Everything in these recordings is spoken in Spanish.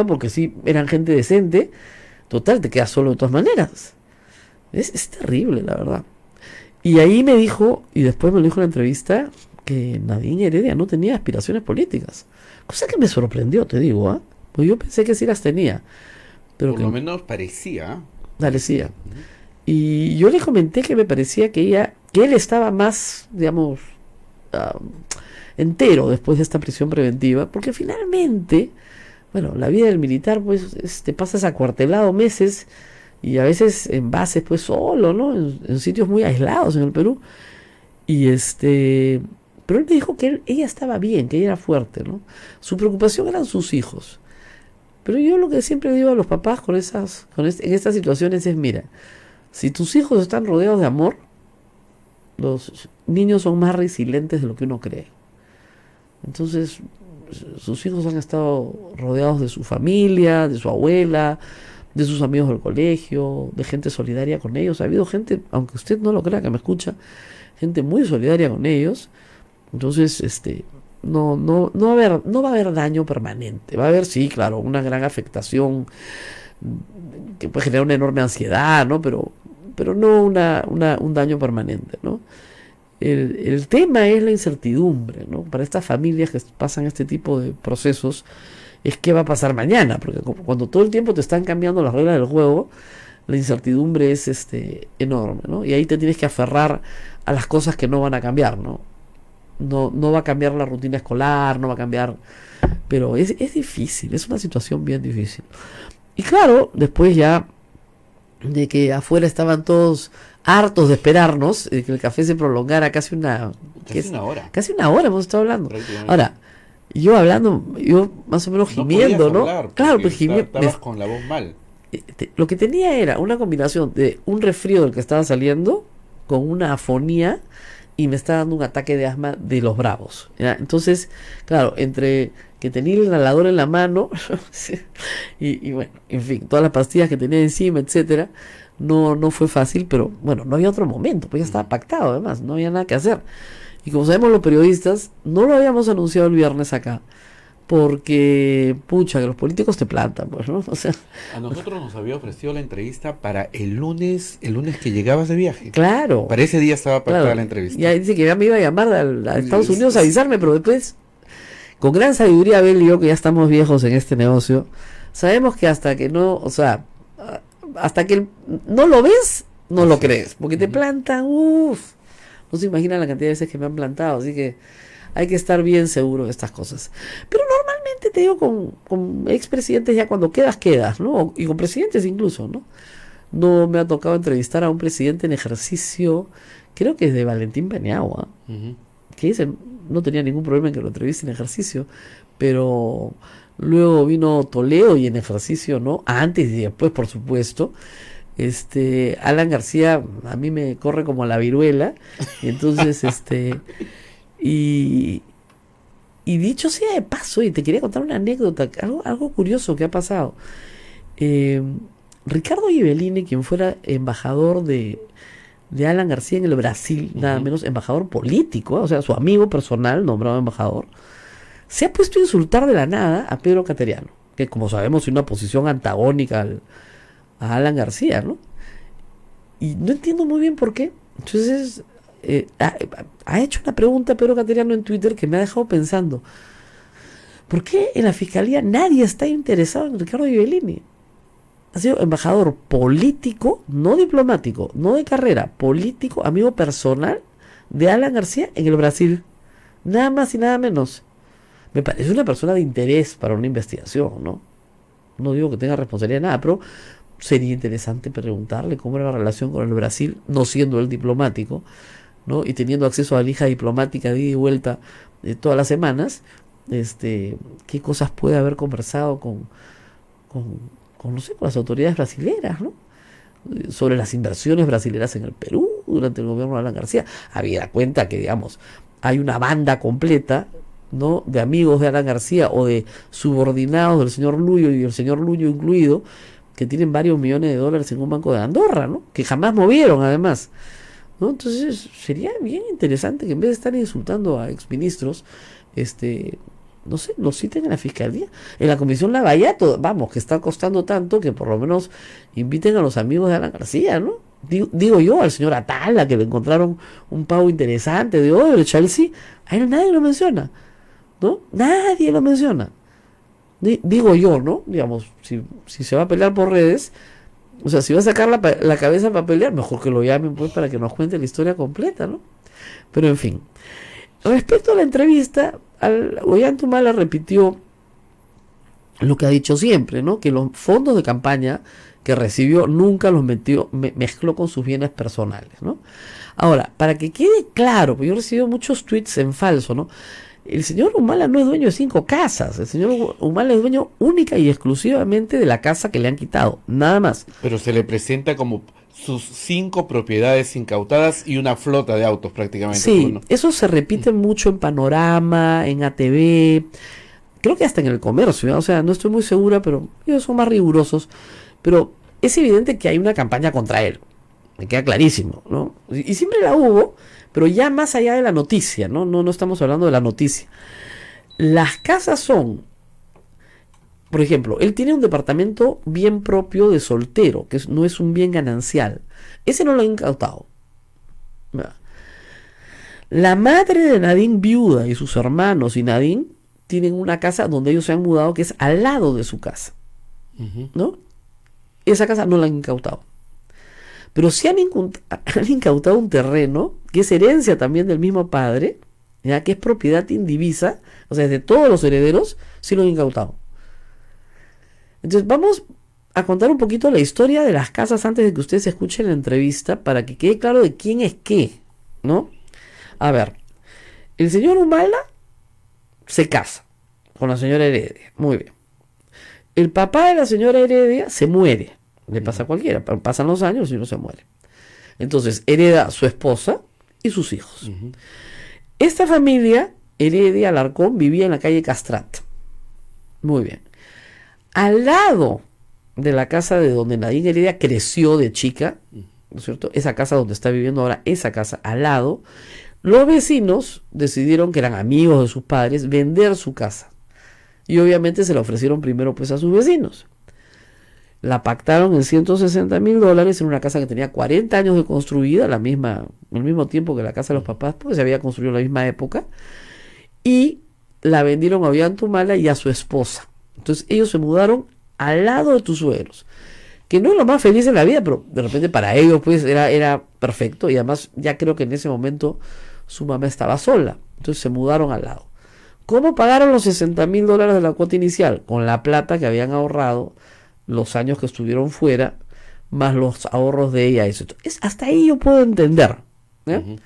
porque sí, eran gente decente, total, te quedas solo de todas maneras. Es terrible, la verdad. Y ahí me dijo, y después me lo dijo en la entrevista, que Nadine Heredia no tenía aspiraciones políticas. Cosa que me sorprendió, te digo, ¿ah? Pues yo pensé que sí las tenía, pero Por lo que menos parecía. parecía. Parecía. Ujú. Y yo le comenté que me parecía que él estaba más, digamos, ah, entero después de esta prisión preventiva, porque finalmente, bueno, la vida del militar, pues, te pasas acuartelado meses y a veces en bases, pues, solo, ¿no? En sitios muy aislados en el Perú. Y pero él me dijo que ella estaba bien, que ella era fuerte, ¿no? Su preocupación eran sus hijos. Pero yo lo que siempre digo a los papás en estas situaciones es, mira, si tus hijos están rodeados de amor, los niños son más resilientes de lo que uno cree. Entonces, sus hijos han estado rodeados de su familia, de su abuela, de sus amigos del colegio, de gente solidaria con ellos. Ha habido gente, aunque usted no lo crea que me escucha, gente muy solidaria con ellos. Entonces, no va a haber daño permanente. Va a haber, sí, claro, una gran afectación que puede generar una enorme ansiedad, ¿no? Pero no un daño permanente, ¿no? El tema es la incertidumbre, ¿no? Para estas familias que pasan este tipo de procesos, es qué va a pasar mañana, porque cuando todo el tiempo te están cambiando las reglas del juego, la incertidumbre es enorme, ¿no? Y ahí te tienes que aferrar a las cosas que no van a cambiar, ¿no? No va a cambiar la rutina escolar, no va a cambiar, pero es difícil, es una situación bien difícil. Y claro, después ya de que afuera estaban todos hartos de esperarnos, de que el café se prolongara Casi una hora, casi una hora hemos estado hablando. prácticamente. Ahora, yo hablando, yo más o menos No podías gimiendo, ¿no? hablar Claro, porque pues gimiendo, estabas con la voz mal. lo que tenía era una combinación de un resfrío del que estaba saliendo con una afonía y me estaba dando un ataque de asma de los bravos, ¿ya? Entonces, claro, entre que tenía el inhalador en la mano y bueno, en fin, todas las pastillas que tenía encima, etcétera, no fue fácil, pero bueno, no había otro momento, pues ya estaba pactado además, no había nada que hacer. Y como sabemos los periodistas, no lo habíamos anunciado el viernes acá, porque, pucha, que los políticos te plantan, pues, ¿no? O sea, A nosotros nos había ofrecido la entrevista para el lunes que llegabas de viaje. claro, Para ese día estaba pactada claro, la ya entrevista. dice que ya me iba a llamar a Estados Es- Unidos a es- avisarme, pero después, con gran sabiduría, Abel y yo, que ya estamos viejos en este negocio, sabemos que hasta que no, o sea, hasta que no lo ves, no lo Así crees, es. porque te Ujú. plantan, uff, no se imaginan la cantidad de veces que me han plantado, así que hay que estar bien seguro de estas cosas. Pero normalmente te digo con expresidentes ya cuando quedas, ¿no? Y con presidentes incluso, ¿no? No me ha tocado entrevistar a un presidente en ejercicio, creo que es de Valentín Paniagua, Ujú. que ese no tenía ningún problema en que lo entreviste en ejercicio, pero luego vino Toledo y en ejercicio, ¿no? Antes y después, por supuesto. Alan García a mí me corre como la viruela, y entonces, y, y dicho sea de paso, y te quería contar una anécdota, algo curioso que ha pasado. Eh, Ricardo Ibelini, quien fuera embajador de Alan García en el Brasil, nada Ujú. menos embajador político, o sea, su amigo personal nombrado embajador, se ha puesto a insultar de la nada a Pedro Cateriano, que como sabemos tiene una posición antagónica a Alan García, ¿no? Y no entiendo muy bien por qué. Entonces, ha hecho una pregunta a Pedro Cateriano en Twitter que me ha dejado pensando, ¿por qué en la fiscalía nadie está interesado en Ricardo Ibelini? Ha sido embajador político, no diplomático, no de carrera, político, amigo personal de Alan García en el Brasil. Nada más y nada menos. Me parece una persona de interés para una investigación, ¿no? No digo que tenga responsabilidad de nada, pero sería interesante preguntarle cómo era la relación con el Brasil, no siendo él diplomático, ¿no? Y teniendo acceso a la lija diplomática de ida y vuelta todas las semanas, qué cosas puede haber conversado con, no sé, con las autoridades brasileras, ¿no? Sobre las inversiones brasileras en el Perú durante el gobierno de Alan García. Habida cuenta que, digamos, hay una banda completa, ¿no? De amigos de Alan García o de subordinados del señor Luyo y el señor Luyo incluido, que tienen varios millones de dólares en un banco de Andorra, ¿no? Que jamás movieron, además, ¿no? Entonces sería bien interesante que en vez de estar insultando a exministros, este, no sé, lo citen en la fiscalía, en la comisión Lavallato, vamos, que está costando tanto que por lo menos inviten a los amigos de Alan García, ¿no? Digo yo, al señor Atala, que le encontraron un pago interesante de oro de Chelsea, a él nadie lo menciona, ¿no? Nadie lo menciona. Digo yo, ¿no? Digamos, si se va a pelear por redes, o sea, si va a sacar la cabeza para pelear, mejor que lo llamen pues para que nos cuente la historia completa, ¿no? Pero en fin, respecto a la entrevista, Ollantaytamala repitió lo que ha dicho siempre, ¿no? Que los fondos de campaña que recibió nunca los mezcló con sus bienes personales, ¿no? Ahora, para que quede claro, porque yo he recibido muchos tweets en falso, ¿no? El señor Humala no es dueño de 5 casas. El señor Humala es dueño única y exclusivamente de la casa que le han quitado. Nada más. Pero se le presenta como sus 5 propiedades incautadas y una flota de autos prácticamente. Sí, eso se repite mucho en Panorama, en ATV, creo que hasta en El Comercio, ¿eh? O sea, no estoy muy segura, pero ellos son más rigurosos. Pero es evidente que hay una campaña contra él. Me queda clarísimo, ¿no? Y siempre la hubo, pero ya más allá de la noticia, ¿no? No estamos hablando de la noticia. Las casas son, por ejemplo, él tiene un departamento bien propio de soltero, que no es un bien ganancial. Ese no lo han incautado. La madre de Nadine viuda y sus hermanos y Nadine tienen una casa donde ellos se han mudado que es al lado de su casa, ¿no? Esa casa no la han incautado. Pero sí han incautado un terreno que es herencia también del mismo padre, ya que es propiedad indivisa, o sea, de todos los herederos, sí lo han incautado. Entonces vamos a contar un poquito la historia de las casas antes de que ustedes escuchen la entrevista para que quede claro de quién es qué, ¿no? A ver, el señor Humala se casa con la señora Heredia, muy bien. El papá de la señora Heredia se muere. Le pasa a cualquiera, pasan los años y no se muere. Entonces hereda su esposa y sus hijos. Esta familia, Heredia Alarcón, vivía en la calle Castrat. Muy bien. Al lado de la casa de donde Nadine Heredia creció de chica, ¿no es cierto? Esa casa donde está viviendo ahora, esa casa al lado, los vecinos decidieron, que eran amigos de sus padres, vender su casa. Y obviamente se la ofrecieron primero pues a sus vecinos. La pactaron en $160,000 en una casa que tenía 40 años de construida, el mismo tiempo que la casa de los papás, porque se había construido en la misma época, y la vendieron a Ollantaytamala y a su esposa. Entonces ellos se mudaron al lado de tus suegros, que no es lo más feliz en la vida, pero de repente para ellos pues era perfecto, y además ya creo que en ese momento su mamá estaba sola, entonces se mudaron al lado. ¿Cómo pagaron los $60,000 de la cuota inicial? Con la plata que habían ahorrado los años que estuvieron fuera, más los ahorros de ella. Hasta ahí yo puedo entender, ¿eh?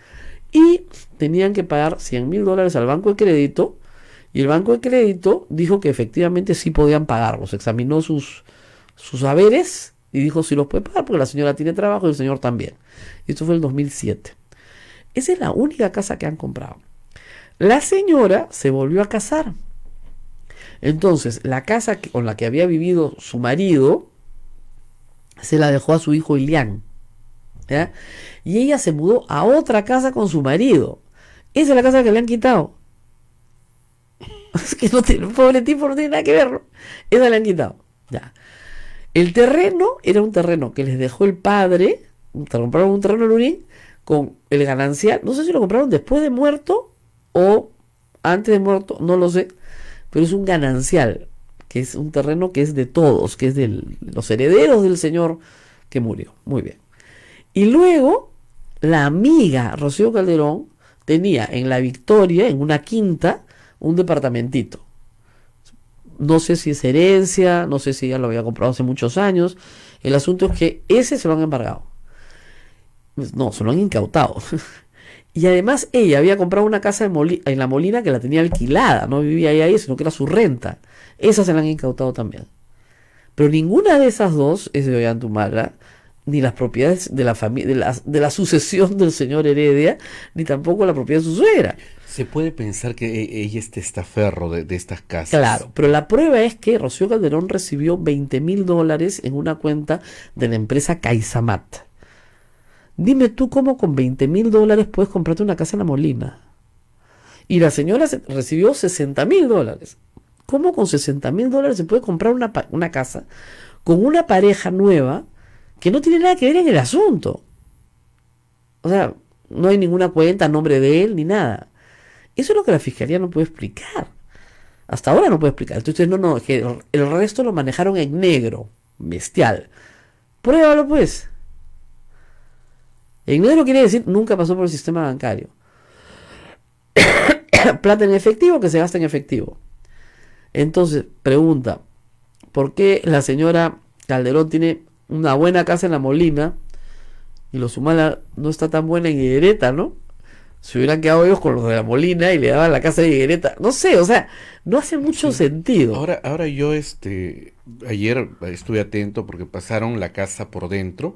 Y tenían que pagar $100,000 al banco de crédito, y el banco de crédito dijo que efectivamente sí podían pagarlos. Examinó sus haberes y dijo sí los puede pagar porque la señora tiene trabajo y el señor también. Y esto fue el 2007. Esa es la única casa que han comprado. La señora se volvió a casar. Entonces, la casa con la que había vivido su marido se la dejó a su hijo Ilián, ¿ya? Y ella se mudó a otra casa con su marido. Esa es la casa que le han quitado. Es que pobre tipo no tiene nada que ver. Esa le han quitado. Ya. El terreno era un terreno que les dejó el padre. Compraron un terreno en Lurín con el ganancial. No sé si lo compraron después de muerto o antes de muerto, no lo sé. Pero es un ganancial, que es un terreno que es de todos, que es de los herederos del señor que murió. Muy bien. Y luego, la amiga Rocío Calderón tenía en La Victoria, en una quinta, un departamentito. No sé si es herencia, no sé si ya lo había comprado hace muchos años. El asunto es que ese se lo han embargado. No, se lo han incautado. Y además ella había comprado una casa en La Molina que la tenía alquilada, no vivía ahí, sino que era su renta. Esa se la han incautado también. Pero ninguna de esas dos es de Ollantaytamala, ni las propiedades de la familia, de la sucesión del señor Heredia, ni tampoco la propiedad de su suegra. Se puede pensar que ella es testaferro de estas casas. Claro, pero la prueba es que Rocío Calderón recibió $20,000 en una cuenta de la empresa Caizamat. Dime tú cómo con $20,000 puedes comprarte una casa en La Molina. Y la señora recibió $60.000. ¿Cómo con $60.000 se puede comprar una casa con una pareja nueva que no tiene nada que ver en el asunto? O sea, no hay ninguna cuenta a nombre de él ni nada. Eso es lo que la fiscalía no puede explicar. Hasta ahora no puede explicar. Entonces, no, es que el resto lo manejaron en negro, bestial. Pruébalo, pues. En negro quiere decir nunca pasó por el sistema bancario. Plata en efectivo que se gasta en efectivo. Entonces, pregunta, ¿por qué la señora Calderón tiene una buena casa en La Molina y los Humala no está tan buena en Higuereta, ¿no? Se hubieran quedado ellos con los de La Molina y le daban la casa de Higuereta. No sé, o sea, no hace mucho sentido. Ahora yo, ayer estuve atento porque pasaron la casa por dentro.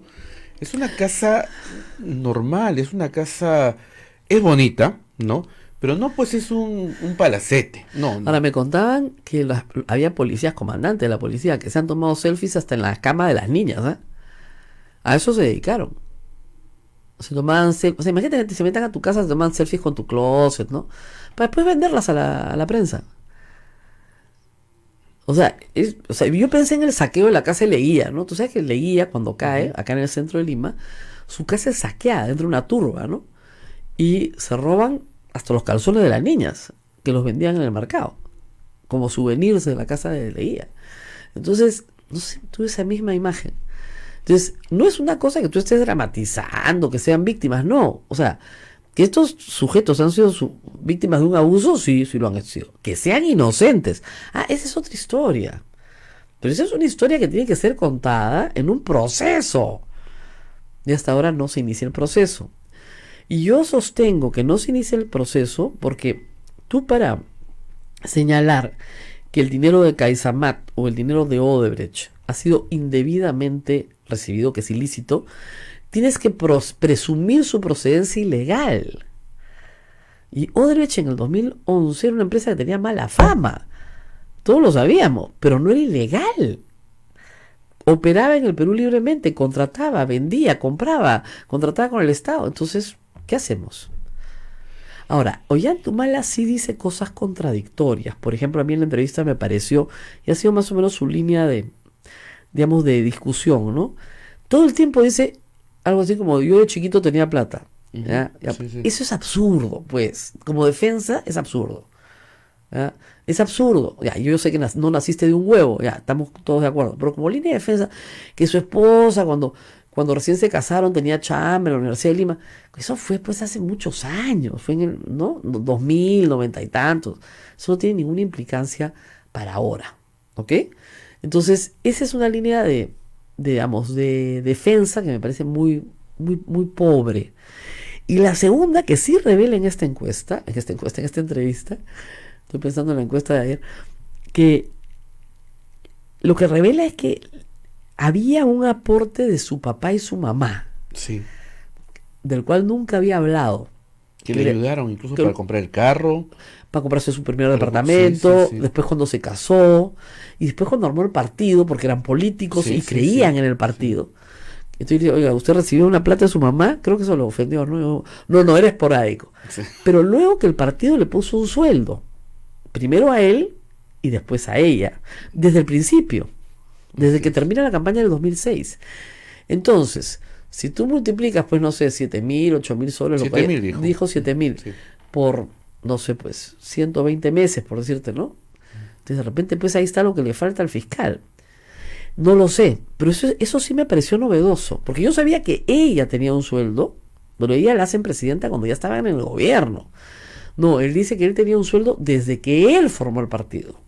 Es una casa normal, es bonita, ¿no? Pero no, pues es un palacete. No. Ahora me contaban que había policías, comandantes de la policía, que se han tomado selfies hasta en la cama de las niñas, ¿eh? A eso se dedicaron. Se tomaban selfies. O sea, imagínate que se metan a tu casa, se toman selfies con tu closet, ¿no? Para después venderlas a la prensa. O sea, yo pensé en el saqueo de la casa de Leguía, ¿no? Tú sabes que Leguía, cuando cae, acá en el centro de Lima, su casa es saqueada dentro de una turba, ¿no? Y se roban hasta los calzones de las niñas, que los vendían en el mercado, como souvenirs de la casa de Leguía. Entonces, no sé, tuve esa misma imagen. Entonces, no es una cosa que tú estés dramatizando, que sean víctimas, no. O sea, que estos sujetos han sido víctimas de un abuso, sí lo han sido. Que sean inocentes. Esa es otra historia. Pero esa es una historia que tiene que ser contada en un proceso. Y hasta ahora no se inicia el proceso. Y yo sostengo que no se inicia el proceso porque tú, para señalar que el dinero de CaixaMat o el dinero de Odebrecht ha sido indebidamente recibido, que es ilícito, tienes que presumir su procedencia ilegal. Y Odebrecht en el 2011 era una empresa que tenía mala fama. Todos lo sabíamos, pero no era ilegal. Operaba en el Perú libremente, contrataba, vendía, compraba, contrataba con el Estado. Entonces, ¿qué hacemos? Ahora, Ollantumala sí dice cosas contradictorias. Por ejemplo, a mí en la entrevista me pareció, y ha sido más o menos su línea de discusión, ¿no? Todo el tiempo dice algo así como: yo de chiquito tenía plata. ¿Ya? Sí. Eso es absurdo, pues. Como defensa es absurdo. ¿Ya? Es absurdo. Ya, yo sé que no naciste de un huevo, ya, estamos todos de acuerdo. Pero como línea de defensa, que su esposa cuando recién se casaron tenía chamba en la Universidad de Lima, eso fue pues hace muchos años, fue en el 2000, 90 y tantos. Eso no tiene ninguna implicancia para ahora, ¿ok? Entonces, esa es una línea de defensa que me parece muy, muy, muy pobre. Y la segunda, que sí revela en esta entrevista, estoy pensando en la encuesta de ayer, que lo que revela es que había un aporte de su papá y su mamá, sí, del cual nunca había hablado. Que le ayudaron incluso para comprar el carro, para comprarse su primer departamento, sí. Después cuando se casó, y después cuando armó el partido, porque eran políticos y creían en el partido. Sí. Entonces, oiga, ¿usted recibió una plata de su mamá? Creo que eso lo ofendió, no, era esporádico. Sí. Pero luego que el partido le puso un sueldo, primero a él y después a ella, desde el principio, desde que termina la campaña del 2006. Entonces, si tú multiplicas, pues no sé, 7.000, 8.000 soles, 7.000 dijo 7.000, sí, por, no sé, pues 120 meses, por decirte, ¿no? Entonces, de repente, pues ahí está lo que le falta al fiscal. No lo sé, pero eso sí me pareció novedoso, porque yo sabía que ella tenía un sueldo, pero ella la hacen presidenta cuando ya estaban en el gobierno. No, él dice que él tenía un sueldo desde que él formó el partido.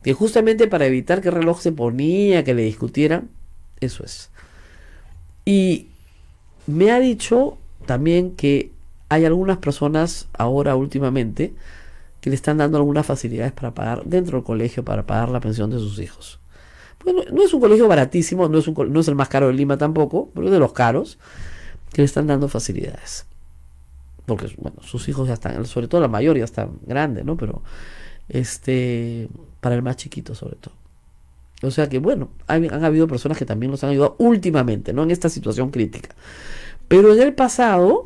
Que justamente para evitar que el reloj se ponía, que le discutieran, eso es. Y me ha dicho también que hay algunas personas ahora últimamente que le están dando algunas facilidades para pagar dentro del colegio, para pagar la pensión de sus hijos. Bueno, no es un colegio baratísimo, no es el más caro de Lima tampoco, pero es de los caros, que le están dando facilidades. Porque, bueno, sus hijos ya están, sobre todo la mayor ya está grande, ¿no? Pero, para el más chiquito sobre todo. O sea que, bueno, han habido personas que también los han ayudado últimamente, ¿no? En esta situación crítica. Pero en el pasado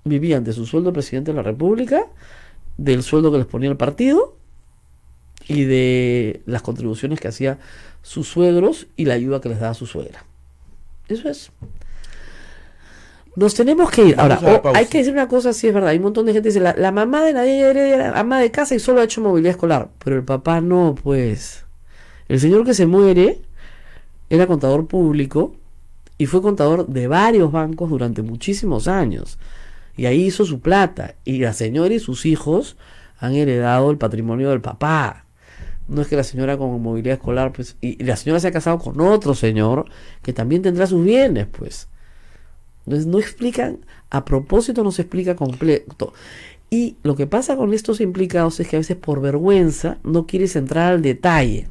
vivían de su sueldo de presidente de la República del sueldo que les ponía el partido y de las contribuciones que hacía sus suegros y la ayuda que les daba su suegra. Eso es. Nos tenemos que ir. Ahora, hay que decir una cosa, sí es verdad, hay un montón de gente que dice, la mamá de Nadia Heredia era ama de casa y solo ha hecho movilidad escolar, pero el papá no, pues. El señor que se muere era contador público y fue contador de varios bancos durante muchísimos años. Y ahí hizo su plata. Y la señora y sus hijos han heredado el patrimonio del papá. No es que la señora con movilidad escolar, pues, y la señora se ha casado con otro señor que también tendrá sus bienes, pues. Entonces no explican, a propósito no se explica completo. Y lo que pasa con estos implicados es que a veces por vergüenza no quieres entrar al detalle.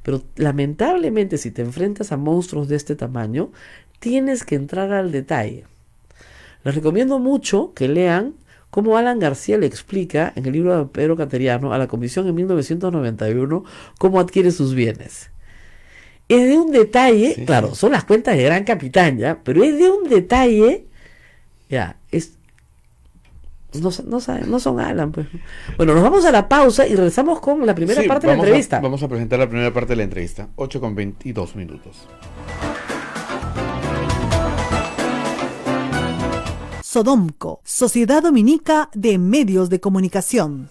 Pero lamentablemente si te enfrentas a monstruos de este tamaño, tienes que entrar al detalle. Les recomiendo mucho que lean cómo Alan García le explica en el libro de Pedro Cateriano a la Comisión en 1991 cómo adquiere sus bienes. Es de un detalle, sí, claro, son las cuentas de Gran Capitán, ¿ya? Pero es de un detalle, ya, no son Alan, pues. Bueno, nos vamos a la pausa y regresamos con la primera parte de la entrevista. Vamos a presentar la primera parte de la entrevista, 8:22 minutos. Sodomco, Sociedad Dominica de Medios de Comunicación.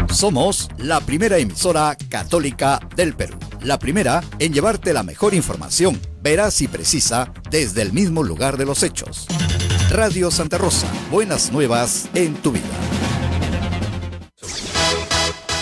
Somos la primera emisora católica del Perú. La primera en llevarte la mejor información, veraz y precisa, desde el mismo lugar de los hechos. Radio Santa Rosa, buenas nuevas en tu vida.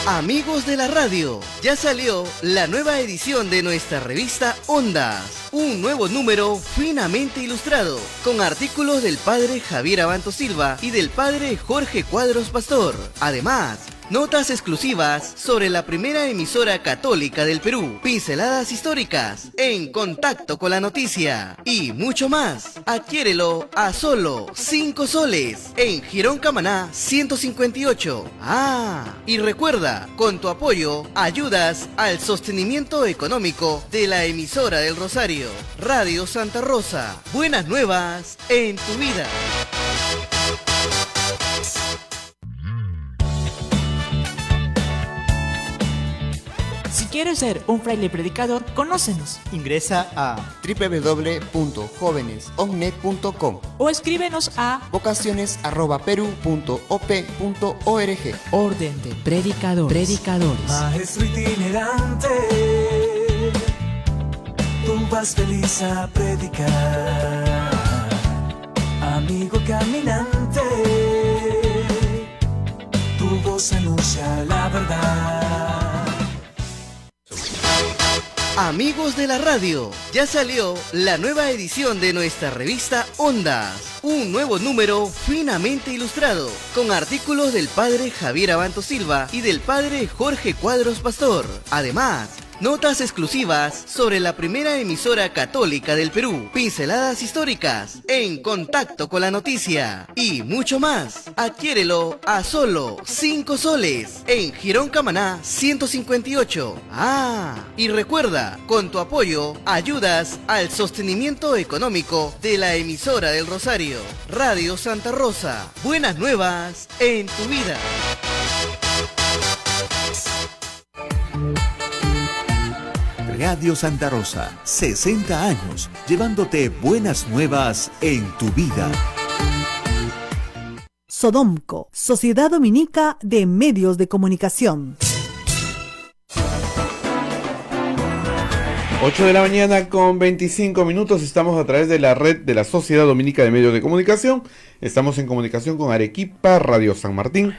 Amigos de la radio, ya salió la nueva edición de nuestra revista Ondas. Un nuevo número finamente ilustrado, con artículos del padre Javier Abanto Silva y del padre Jorge Cuadros Pastor. Además, notas exclusivas sobre la primera emisora católica del Perú, pinceladas históricas, en contacto con la noticia y mucho más. Adquiérelo a solo 5 soles en Girón Camaná 158. Y recuerda, con tu apoyo ayudas al sostenimiento económico de la emisora del Rosario, Radio Santa Rosa. Buenas nuevas en tu vida. Si quieres ser un fraile predicador, conócenos. Ingresa a www.jovenesovne.com o escríbenos a vocaciones@peru.op.org. Orden de Predicadores. Maestro itinerante, tú vas feliz a predicar. Amigo caminante, tu voz anuncia la verdad. Amigos de la radio, ya salió la nueva edición de nuestra revista Ondas. Un nuevo número finamente ilustrado, con artículos del padre Javier Abanto Silva y del padre Jorge Cuadros Pastor. Además, notas exclusivas sobre la primera emisora católica del Perú, pinceladas históricas, en contacto con la noticia y mucho más. Adquiérelo a solo 5 soles en Girón Camaná 158. Y recuerda, con tu apoyo ayudas al sostenimiento económico de la emisora del Rosario, Radio Santa Rosa. Buenas nuevas en tu vida. Radio Santa Rosa, 60 años, llevándote buenas nuevas en tu vida. Sodomco, Sociedad Dominica de Medios de Comunicación. 8 de la mañana con 25 minutos, estamos a través de la red de la Sociedad Dominica de Medios de Comunicación. Estamos en comunicación con Arequipa, Radio San Martín,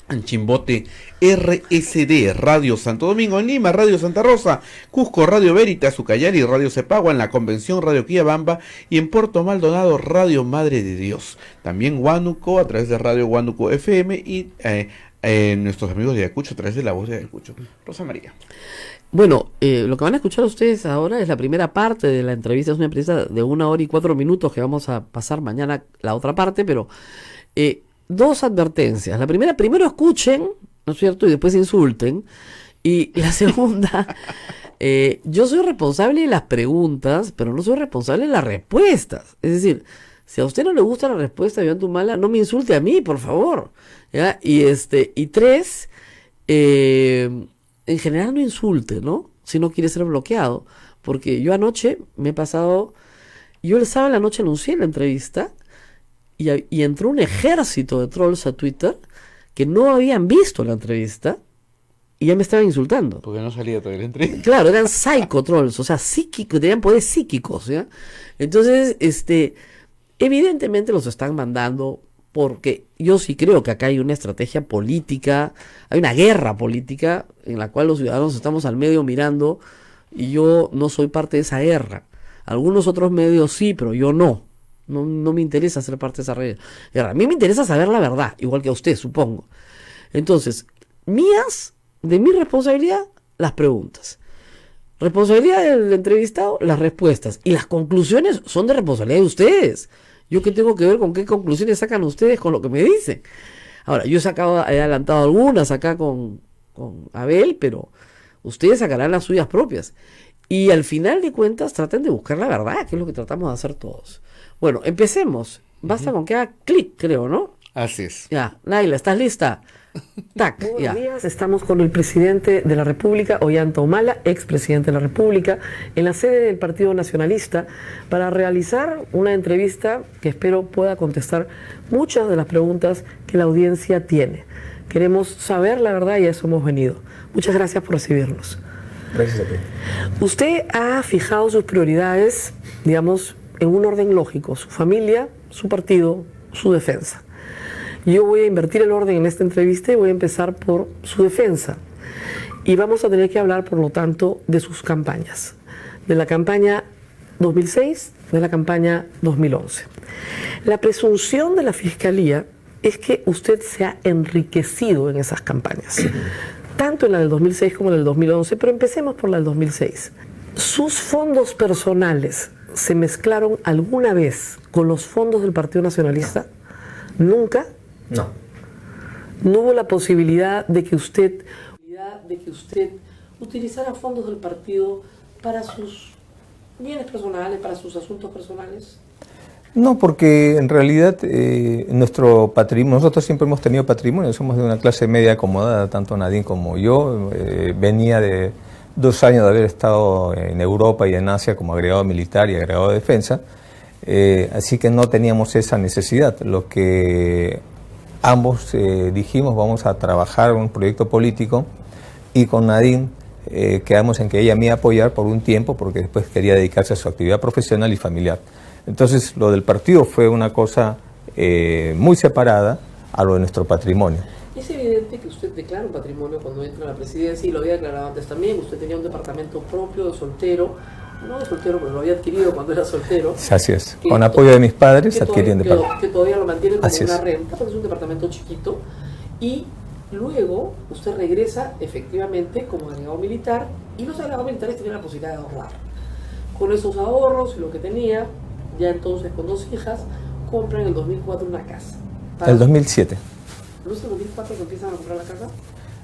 en Chimbote, RSD, Radio Santo Domingo, en Lima, Radio Santa Rosa, Cusco, Radio Veritas, Ucayali, Radio Cepagua, en la Convención, Radio Quillabamba, y en Puerto Maldonado, Radio Madre de Dios. También Huánuco, a través de Radio Huánuco FM, y nuestros amigos de Ayacucho, a través de La Voz de Ayacucho. Rosa María. Bueno, lo que van a escuchar ustedes ahora es la primera parte de la entrevista. Es una entrevista de 1 hora y 4 minutos que vamos a pasar mañana la otra parte, pero dos advertencias. La primera, primero escuchen, ¿no es cierto? Y después insulten. Y la segunda, yo soy responsable de las preguntas, pero no soy responsable de las respuestas. Es decir, Si a usted no le gusta la respuesta de Ollanta, no me insulte a mí, por favor. ¿Ya? Y 3, en general no insulte, ¿no? Si no quiere ser bloqueado. Porque yo anoche me he pasado... Yo el sábado en la noche anuncié la entrevista y entró un ejército de trolls a Twitter que no habían visto la entrevista y ya me estaban insultando. Porque no salía todavía la entrevista. Claro, eran psychotrolls, o sea, psíquicos, tenían poderes psíquicos, ¿ya? Entonces, evidentemente los están mandando porque yo sí creo que acá hay una estrategia política, hay una guerra política en la cual los ciudadanos estamos al medio mirando y yo no soy parte de esa guerra. Algunos otros medios sí, pero yo no. No me interesa ser parte de esa guerra. A mí me interesa saber la verdad, igual que a usted, supongo. Entonces, de mi responsabilidad, las preguntas. Responsabilidad del entrevistado, las respuestas. Y las conclusiones son de responsabilidad de ustedes. ¿Yo qué tengo que ver con qué conclusiones sacan ustedes con lo que me dicen? Ahora, he adelantado algunas acá con Abel, pero ustedes sacarán las suyas propias. Y al final de cuentas, traten de buscar la verdad, que es lo que tratamos de hacer todos. Bueno, empecemos. Basta con que haga clic, creo, ¿no? Así es. Ya, Naila, ¿estás lista? Tac, buenos días, estamos con el presidente de la República, Ollanta Humala, expresidente de la República, en la sede del Partido Nacionalista, para realizar una entrevista que espero pueda contestar muchas de las preguntas que la audiencia tiene. Queremos saber la verdad y a eso hemos venido. Muchas gracias por recibirnos. Gracias a ti. Usted ha fijado sus prioridades, digamos, en un orden lógico: su familia, su partido, su defensa. Yo voy a invertir el orden en esta entrevista y voy a empezar por su defensa. Y vamos a tener que hablar, por lo tanto, de sus campañas. De la campaña 2006, de la campaña 2011. La presunción de la Fiscalía es que usted se ha enriquecido en esas campañas. Tanto en la del 2006 como en la del 2011, pero empecemos por la del 2006. ¿Sus fondos personales se mezclaron alguna vez con los fondos del Partido Nacionalista? ¿Nunca? No. ¿No hubo la posibilidad de que usted utilizara fondos del partido para sus bienes personales, para sus asuntos personales? No, porque en realidad nuestro patrimonio, nosotros siempre hemos tenido patrimonio, somos de una clase media acomodada, tanto Nadine como yo. Venía de 2 años de haber estado en Europa y en Asia como agregado militar y agregado de defensa, así que no teníamos esa necesidad. Lo que ambos dijimos, vamos a trabajar en un proyecto político, y con Nadine quedamos en que ella me iba a apoyar por un tiempo, porque después quería dedicarse a su actividad profesional y familiar. Entonces, lo del partido fue una cosa muy separada a lo de nuestro patrimonio. Es evidente que usted declara un patrimonio cuando entra a la presidencia, y lo había declarado antes también. Usted tenía un departamento propio de soltero, no de soltero, pero lo había adquirido cuando era soltero. Así es, con apoyo de mis padres adquirí un departamento. Que todavía lo mantiene como Así una es. renta, porque es un departamento chiquito. Y luego usted regresa efectivamente como agregado militar, y los agregados militares tenían la posibilidad de ahorrar. Con esos ahorros y lo que tenía, ya entonces con 2 hijas, compran en el 2004 una casa. El 2007. ¿No es el 2004 que empiezan a comprar la casa?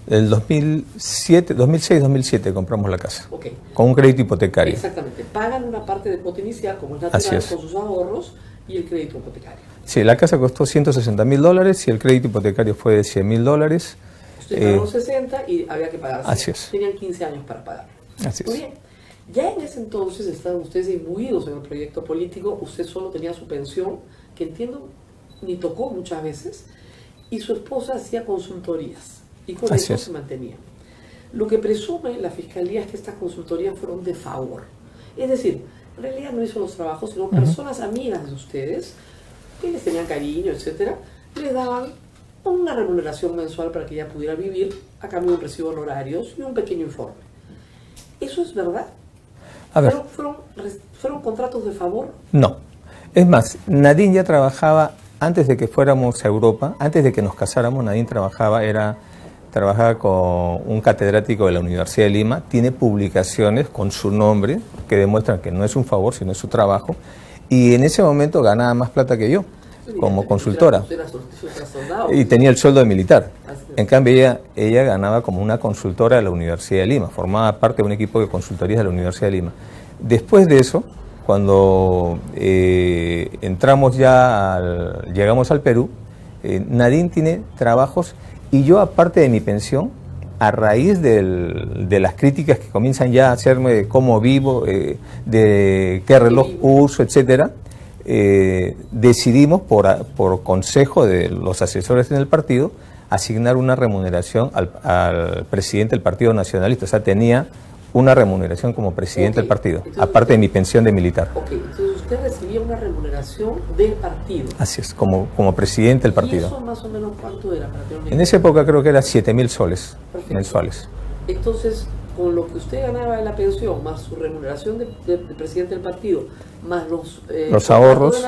El 2006-2007 compramos la casa. Ok. Con un crédito hipotecario. Exactamente. Pagan una parte de cuota inicial, como es natural, Así es. con sus ahorros y el crédito hipotecario. Sí, la casa costó $160.000 y el crédito hipotecario fue de $100.000. Usted pagó 60 y había que pagar 100. Así es. Tenían 15 años para pagar. Así Muy es. bien. Ya en ese entonces estaban ustedes imbuidos en el proyecto político. Usted solo tenía su pensión, que entiendo ni tocó muchas veces, y su esposa hacía consultorías, y con Así eso es. se mantenía. Lo que presume la Fiscalía es que estas consultorías fueron de favor. Es decir, en realidad no hizo los trabajos, sino personas amigas de ustedes, que les tenían cariño, etcétera, les daban una remuneración mensual para que ella pudiera vivir a cambio de un recibo de honorarios y un pequeño informe. ¿Eso es verdad? A ver. ¿Fueron contratos de favor? No. Es más, Nadine ya trabajaba antes de que fuéramos a Europa, antes de que nos casáramos. Nadine trabajaba con un catedrático de la Universidad de Lima, tiene publicaciones con su nombre que demuestran que no es un favor, sino es su trabajo, y en ese momento ganaba más plata que yo como consultora y tenía el sueldo de militar. En cambio ella ganaba como una consultora de la Universidad de Lima, formaba parte de un equipo de consultorías de la Universidad de Lima. Después de eso, cuando llegamos al Perú, Nadine tiene trabajos y yo, aparte de mi pensión, a raíz de las críticas que comienzan ya a hacerme de cómo vivo, de qué reloj uso, etcétera, decidimos por consejo de los asesores en el partido asignar una remuneración al presidente del Partido Nacionalista. O sea, tenía una remuneración como presidente del partido, entonces, aparte de mi pensión de militar. Ok, entonces usted recibía una remuneración del partido. Así es, como presidente del partido. ¿Y eso más o menos cuánto era? Para tener una en esa época creo que era 7.000 soles. Perfecto. Mensuales. Entonces, con lo que usted ganaba de la pensión, más su remuneración de presidente del partido, más los ahorros.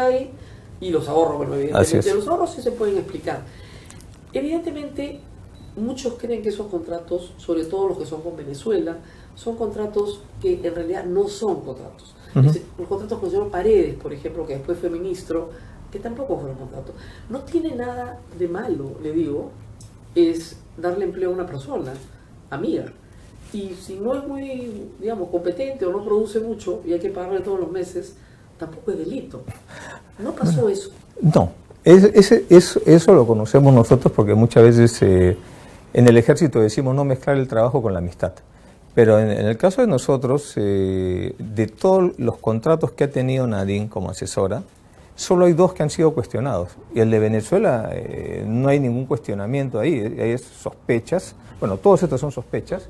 Y los ahorros, bueno, evidentemente los ahorros sí se pueden explicar. Evidentemente, muchos creen que esos contratos, sobre todo los que son con Venezuela, son contratos que en realidad no son contratos. Los contratos con el señor Paredes, por ejemplo, que después fue ministro, que tampoco fueron contratos. No tiene nada de malo, le digo, es darle empleo a una persona, amiga. Y si no es muy, digamos, competente o no produce mucho y hay que pagarle todos los meses, tampoco es delito. ¿No pasó eso? No, eso lo conocemos nosotros porque muchas veces en el ejército decimos no mezclar el trabajo con la amistad. Pero en el caso de nosotros, de todos los contratos que ha tenido Nadine como asesora, solo hay 2 que han sido cuestionados. Y el de Venezuela no hay ningún cuestionamiento ahí, hay sospechas. Bueno, todos estos son sospechas.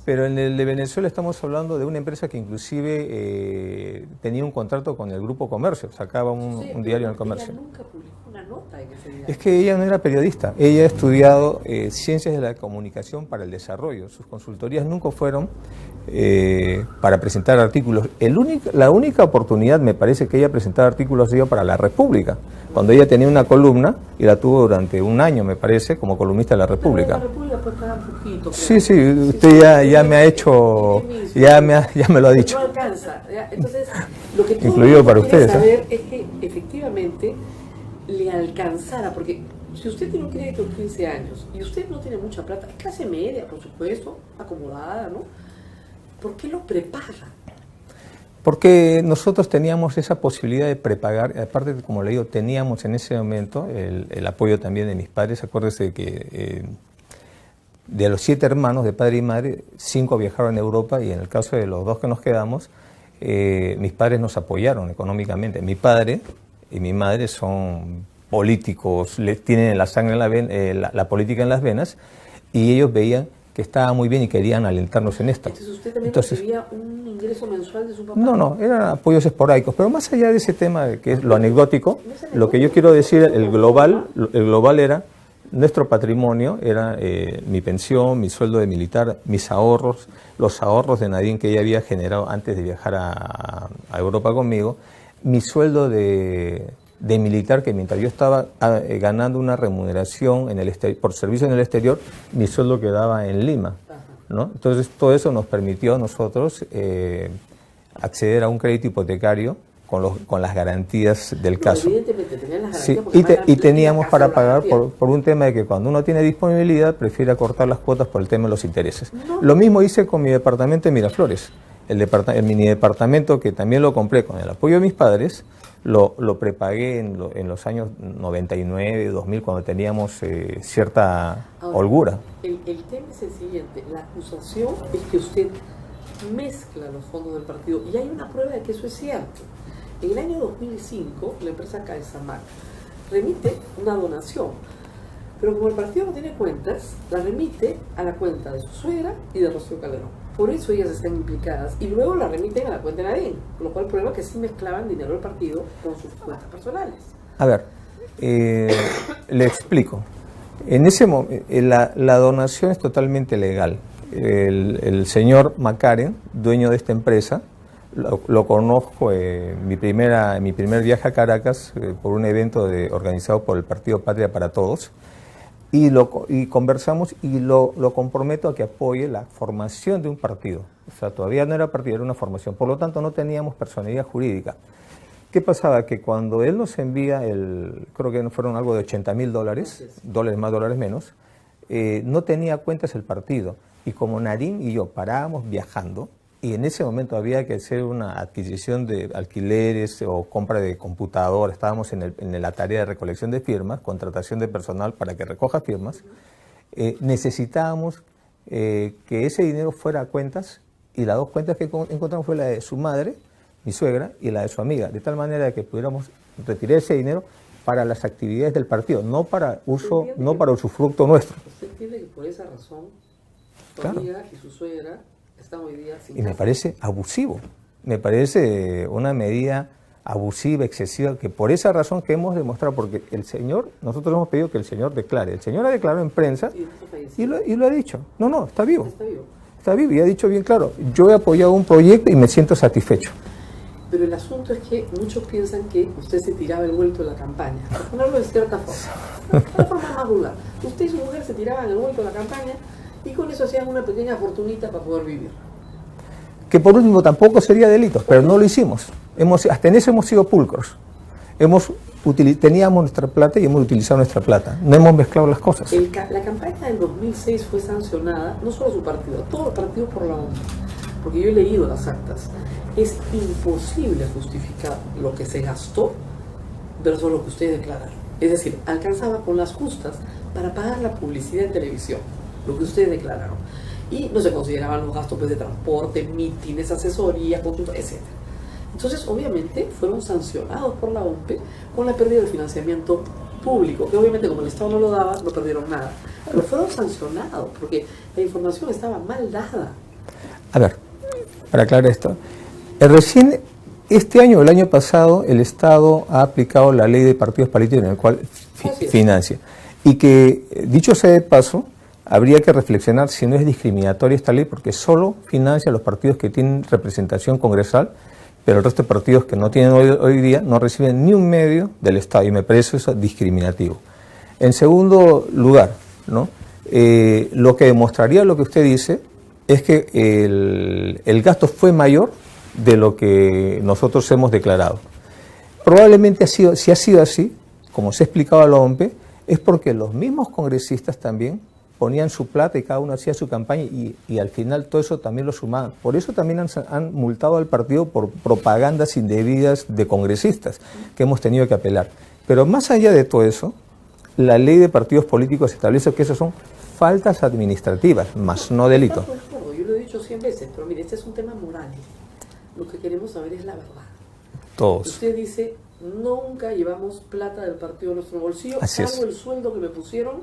Pero en el de Venezuela estamos hablando de una empresa que inclusive tenía un contrato con el Grupo Comercio, sacaba un diario en el Comercio. Ella nunca publicó una nota en ese diario. Es que ella no era periodista, ella ha estudiado Ciencias de la Comunicación para el Desarrollo. Sus consultorías nunca fueron para presentar artículos. La única oportunidad, me parece, que ella presentaba artículos dio para La República, cuando ella tenía una columna y la tuvo durante un año, me parece, como columnista de La República. La República puede pagar un poquito. Sí, usted ya me ha hecho, ya me lo ha dicho. No alcanza. Entonces, lo que incluido para ustedes, saber es que efectivamente le alcanzara, porque si usted tiene un crédito de 15 años y usted no tiene mucha plata, es clase media, por supuesto, acomodada, ¿no? ¿Por qué lo prepaga? Porque nosotros teníamos esa posibilidad de prepagar, aparte, como le digo, teníamos en ese momento el apoyo también de mis padres. Acuérdese que de los 7 hermanos de padre y madre, 5 viajaron a Europa y en el caso de los 2 que nos quedamos, mis padres nos apoyaron económicamente. Mi padre y mi madre son políticos, tienen la sangre en la política en las venas y ellos veían que estaba muy bien y querían alentarnos en esto. Entonces, ¿usted también recibía un ingreso mensual de su papá? No, eran apoyos esporádicos, pero más allá de ese tema, que es lo anecdótico, lo que yo quiero decir, el global era, nuestro patrimonio era mi pensión, mi sueldo de militar, mis ahorros, los ahorros de Nadine que ella había generado antes de viajar a Europa conmigo, mi sueldo de militar, que mientras yo estaba ganando una remuneración por servicio en el exterior, mi sueldo quedaba en Lima, ¿no? Entonces todo eso nos permitió a nosotros acceder a un crédito hipotecario con las garantías del caso. Evidentemente tenían las garantías, y teníamos para pagar por un tema de que cuando uno tiene disponibilidad prefiere acortar las cuotas por el tema de los intereses. Lo mismo hice con mi departamento en Miraflores, el mini departamento que también lo compré con el apoyo de mis padres. Lo prepagué en los años 99, 2000, cuando teníamos cierta holgura. El tema es el siguiente, la acusación es que usted mezcla los fondos del partido y hay una prueba de que eso es cierto. En el año 2005, la empresa CaixaMark remite una donación, pero como el partido no tiene cuentas, la remite a la cuenta de su suegra y de Rocío Calderón. Por eso ellas están implicadas y luego la remiten a la cuenta de Nadine, lo cual prueba que sí mezclaban dinero del partido con sus cuentas personales. A ver, le explico. En ese momento, la donación es totalmente legal. El señor Macaren, dueño de esta empresa, lo conozco en mi primer viaje a Caracas por un evento organizado por el Partido Patria para Todos. Y conversamos y lo comprometo a que apoye la formación de un partido. O sea, todavía no era partido, era una formación. Por lo tanto, no teníamos personalidad jurídica. ¿Qué pasaba? Que cuando él nos envía creo que fueron algo de $80.000, dólares más, dólares menos, no tenía cuentas el partido. Y como Nadine y yo parábamos viajando, y en ese momento había que hacer una adquisición de alquileres o compra de computador, estábamos en la tarea de recolección de firmas, contratación de personal para que recoja firmas, necesitábamos que ese dinero fuera a cuentas, y las dos cuentas que encontramos fue la de su madre, mi suegra, y la de su amiga, de tal manera que pudiéramos retirar ese dinero para las actividades del partido, no para usufructo nuestro. ¿Usted entiende que por esa razón su Claro. amiga y su suegra están hoy día sin Y me casa? parece abusivo, me parece una medida abusiva, excesiva, que por esa razón que hemos demostrado, porque el señor, nosotros hemos pedido que el señor declare, el señor ha declarado en prensa y lo ha dicho, no, está vivo. Está vivo y ha dicho bien claro, yo he apoyado un proyecto y me siento satisfecho. Pero el asunto es que muchos piensan que usted se tiraba el vuelto de la campaña, por ponerlo de cierta forma, de una forma más vulgar. Usted y su mujer se tiraban el vuelto de la campaña y con eso hacían una pequeña fortunita para poder vivir. Que por último tampoco sería delito, pero no lo hicimos. Hasta en eso hemos sido pulcros. Teníamos nuestra plata y hemos utilizado nuestra plata. No hemos mezclado las cosas. La campaña del 2006 fue sancionada, no solo su partido, todos los partidos por la ONU, porque yo he leído las actas. Es imposible justificar lo que se gastó versus lo que ustedes declararon. Es decir, alcanzaba con las justas para pagar la publicidad en televisión, lo que ustedes declararon. Y no se consideraban los gastos pues, de transporte, mítines, asesoría, consulta, etc. Entonces, obviamente, fueron sancionados por la OMPE con la pérdida del financiamiento público, que obviamente como el Estado no lo daba, no perdieron nada. Pero fueron sancionados porque la información estaba mal dada. A ver, para aclarar esto. Recién este año o el año pasado el Estado ha aplicado la ley de partidos políticos en el cual financia. Y que, dicho sea de paso, habría que reflexionar si no es discriminatoria esta ley porque solo financia a los partidos que tienen representación congresal, pero el resto de partidos que no tienen hoy día no reciben ni un medio del Estado y me parece eso discriminativo. En segundo lugar, ¿no? Lo que demostraría lo que usted dice es que el gasto fue mayor de lo que nosotros hemos declarado. Probablemente si ha sido así, como se ha explicado a la OMPE, es porque los mismos congresistas también ponían su plata y cada uno hacía su campaña y al final todo eso también lo sumaban. Por eso también han multado al partido por propagandas indebidas de congresistas que hemos tenido que apelar. Pero más allá de todo eso, la ley de partidos políticos establece que esas son faltas administrativas, más no delitos. Yo lo he dicho 100 veces, pero mire, este es un tema moral. Lo que queremos saber es la verdad. Todos. Usted dice, nunca llevamos plata del partido en nuestro bolsillo, Así salvo es. el sueldo que me pusieron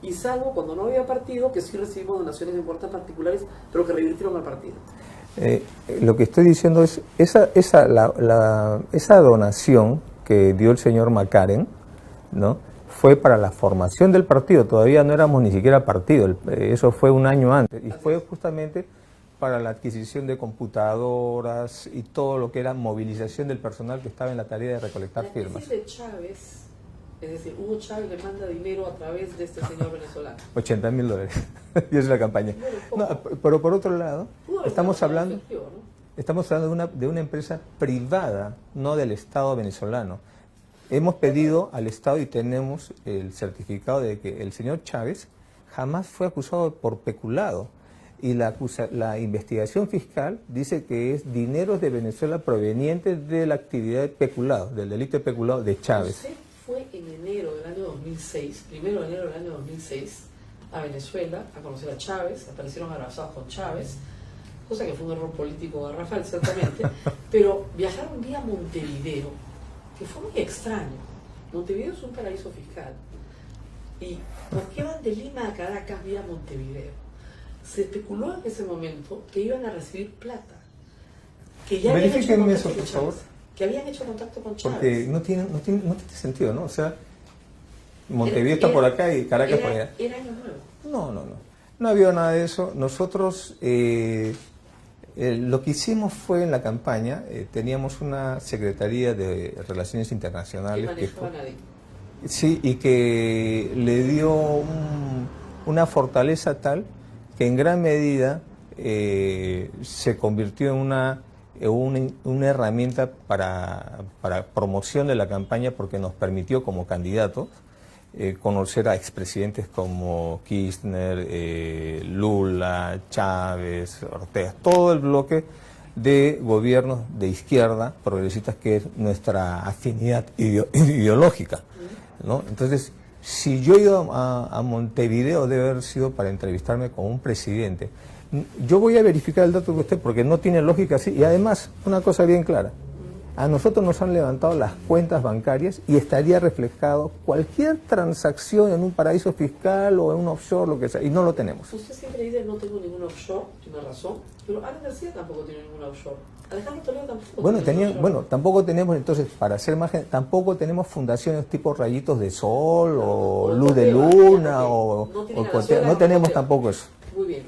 y salvo cuando no había partido, que sí recibimos donaciones de puertas particulares, pero que revirtieron al partido. Lo que estoy diciendo es, esa donación que dio el señor Macaren, ¿no? Fue para la formación del partido, todavía no éramos ni siquiera partido, eso fue un año antes, y fue justamente para la adquisición de computadoras y todo lo que era movilización del personal que estaba en la tarea de recolectar firmas. La tesis de Chávez, es decir, Hugo Chávez le manda dinero a través de este señor venezolano. $80,000, y es la campaña. No, pero por otro lado, estamos hablando de una empresa privada, no del Estado venezolano. Hemos pedido al Estado y tenemos el certificado de que el señor Chávez jamás fue acusado por peculado. Y la investigación fiscal dice que es dineros de Venezuela provenientes de la actividad de peculado, del delito de peculado de Chávez. Usted fue en enero del año 2006, primero de enero del año 2006, a Venezuela a conocer a Chávez, aparecieron abrazados con Chávez, cosa que fue un error político de Rafael, ciertamente, pero viajaron vía Montevideo, que fue muy extraño. Montevideo es un paraíso fiscal. ¿Y por qué van de Lima a Caracas vía Montevideo? Se especuló en ese momento que iban a recibir plata. Que ya habían hecho Verifíquenme contacto eso, por con favor. Chávez, que habían hecho contacto con Chávez. Porque no tiene sentido, ¿no? O sea, Montevideo está por acá y Caracas por allá. Era año nuevo. No había nada de eso. Nosotros lo que hicimos fue en la campaña, teníamos una Secretaría de Relaciones Internacionales que fue, sí, y que le dio una fortaleza tal que en gran medida se convirtió en una herramienta para promoción de la campaña porque nos permitió como candidatos conocer a expresidentes como Kirchner, Lula, Chávez, Ortega, todo el bloque de gobiernos de izquierda progresistas que es nuestra afinidad ideológica, ¿no? Entonces, si yo he ido a Montevideo, debe haber sido para entrevistarme con un presidente. Yo voy a verificar el dato que usted, porque no tiene lógica así. Y además, una cosa bien clara, a nosotros nos han levantado las cuentas bancarias y estaría reflejado cualquier transacción en un paraíso fiscal o en un offshore, lo que sea, y no lo tenemos. Usted siempre dice no tengo ningún offshore, tiene razón, pero Alan García tampoco tiene ningún offshore. Alejandro Toledo tampoco tiene ningún offshore. Tampoco tenemos, entonces, para ser más tampoco tenemos fundaciones tipo Rayitos de Sol o Luz de Luna no tenemos tampoco eso. Muy bien,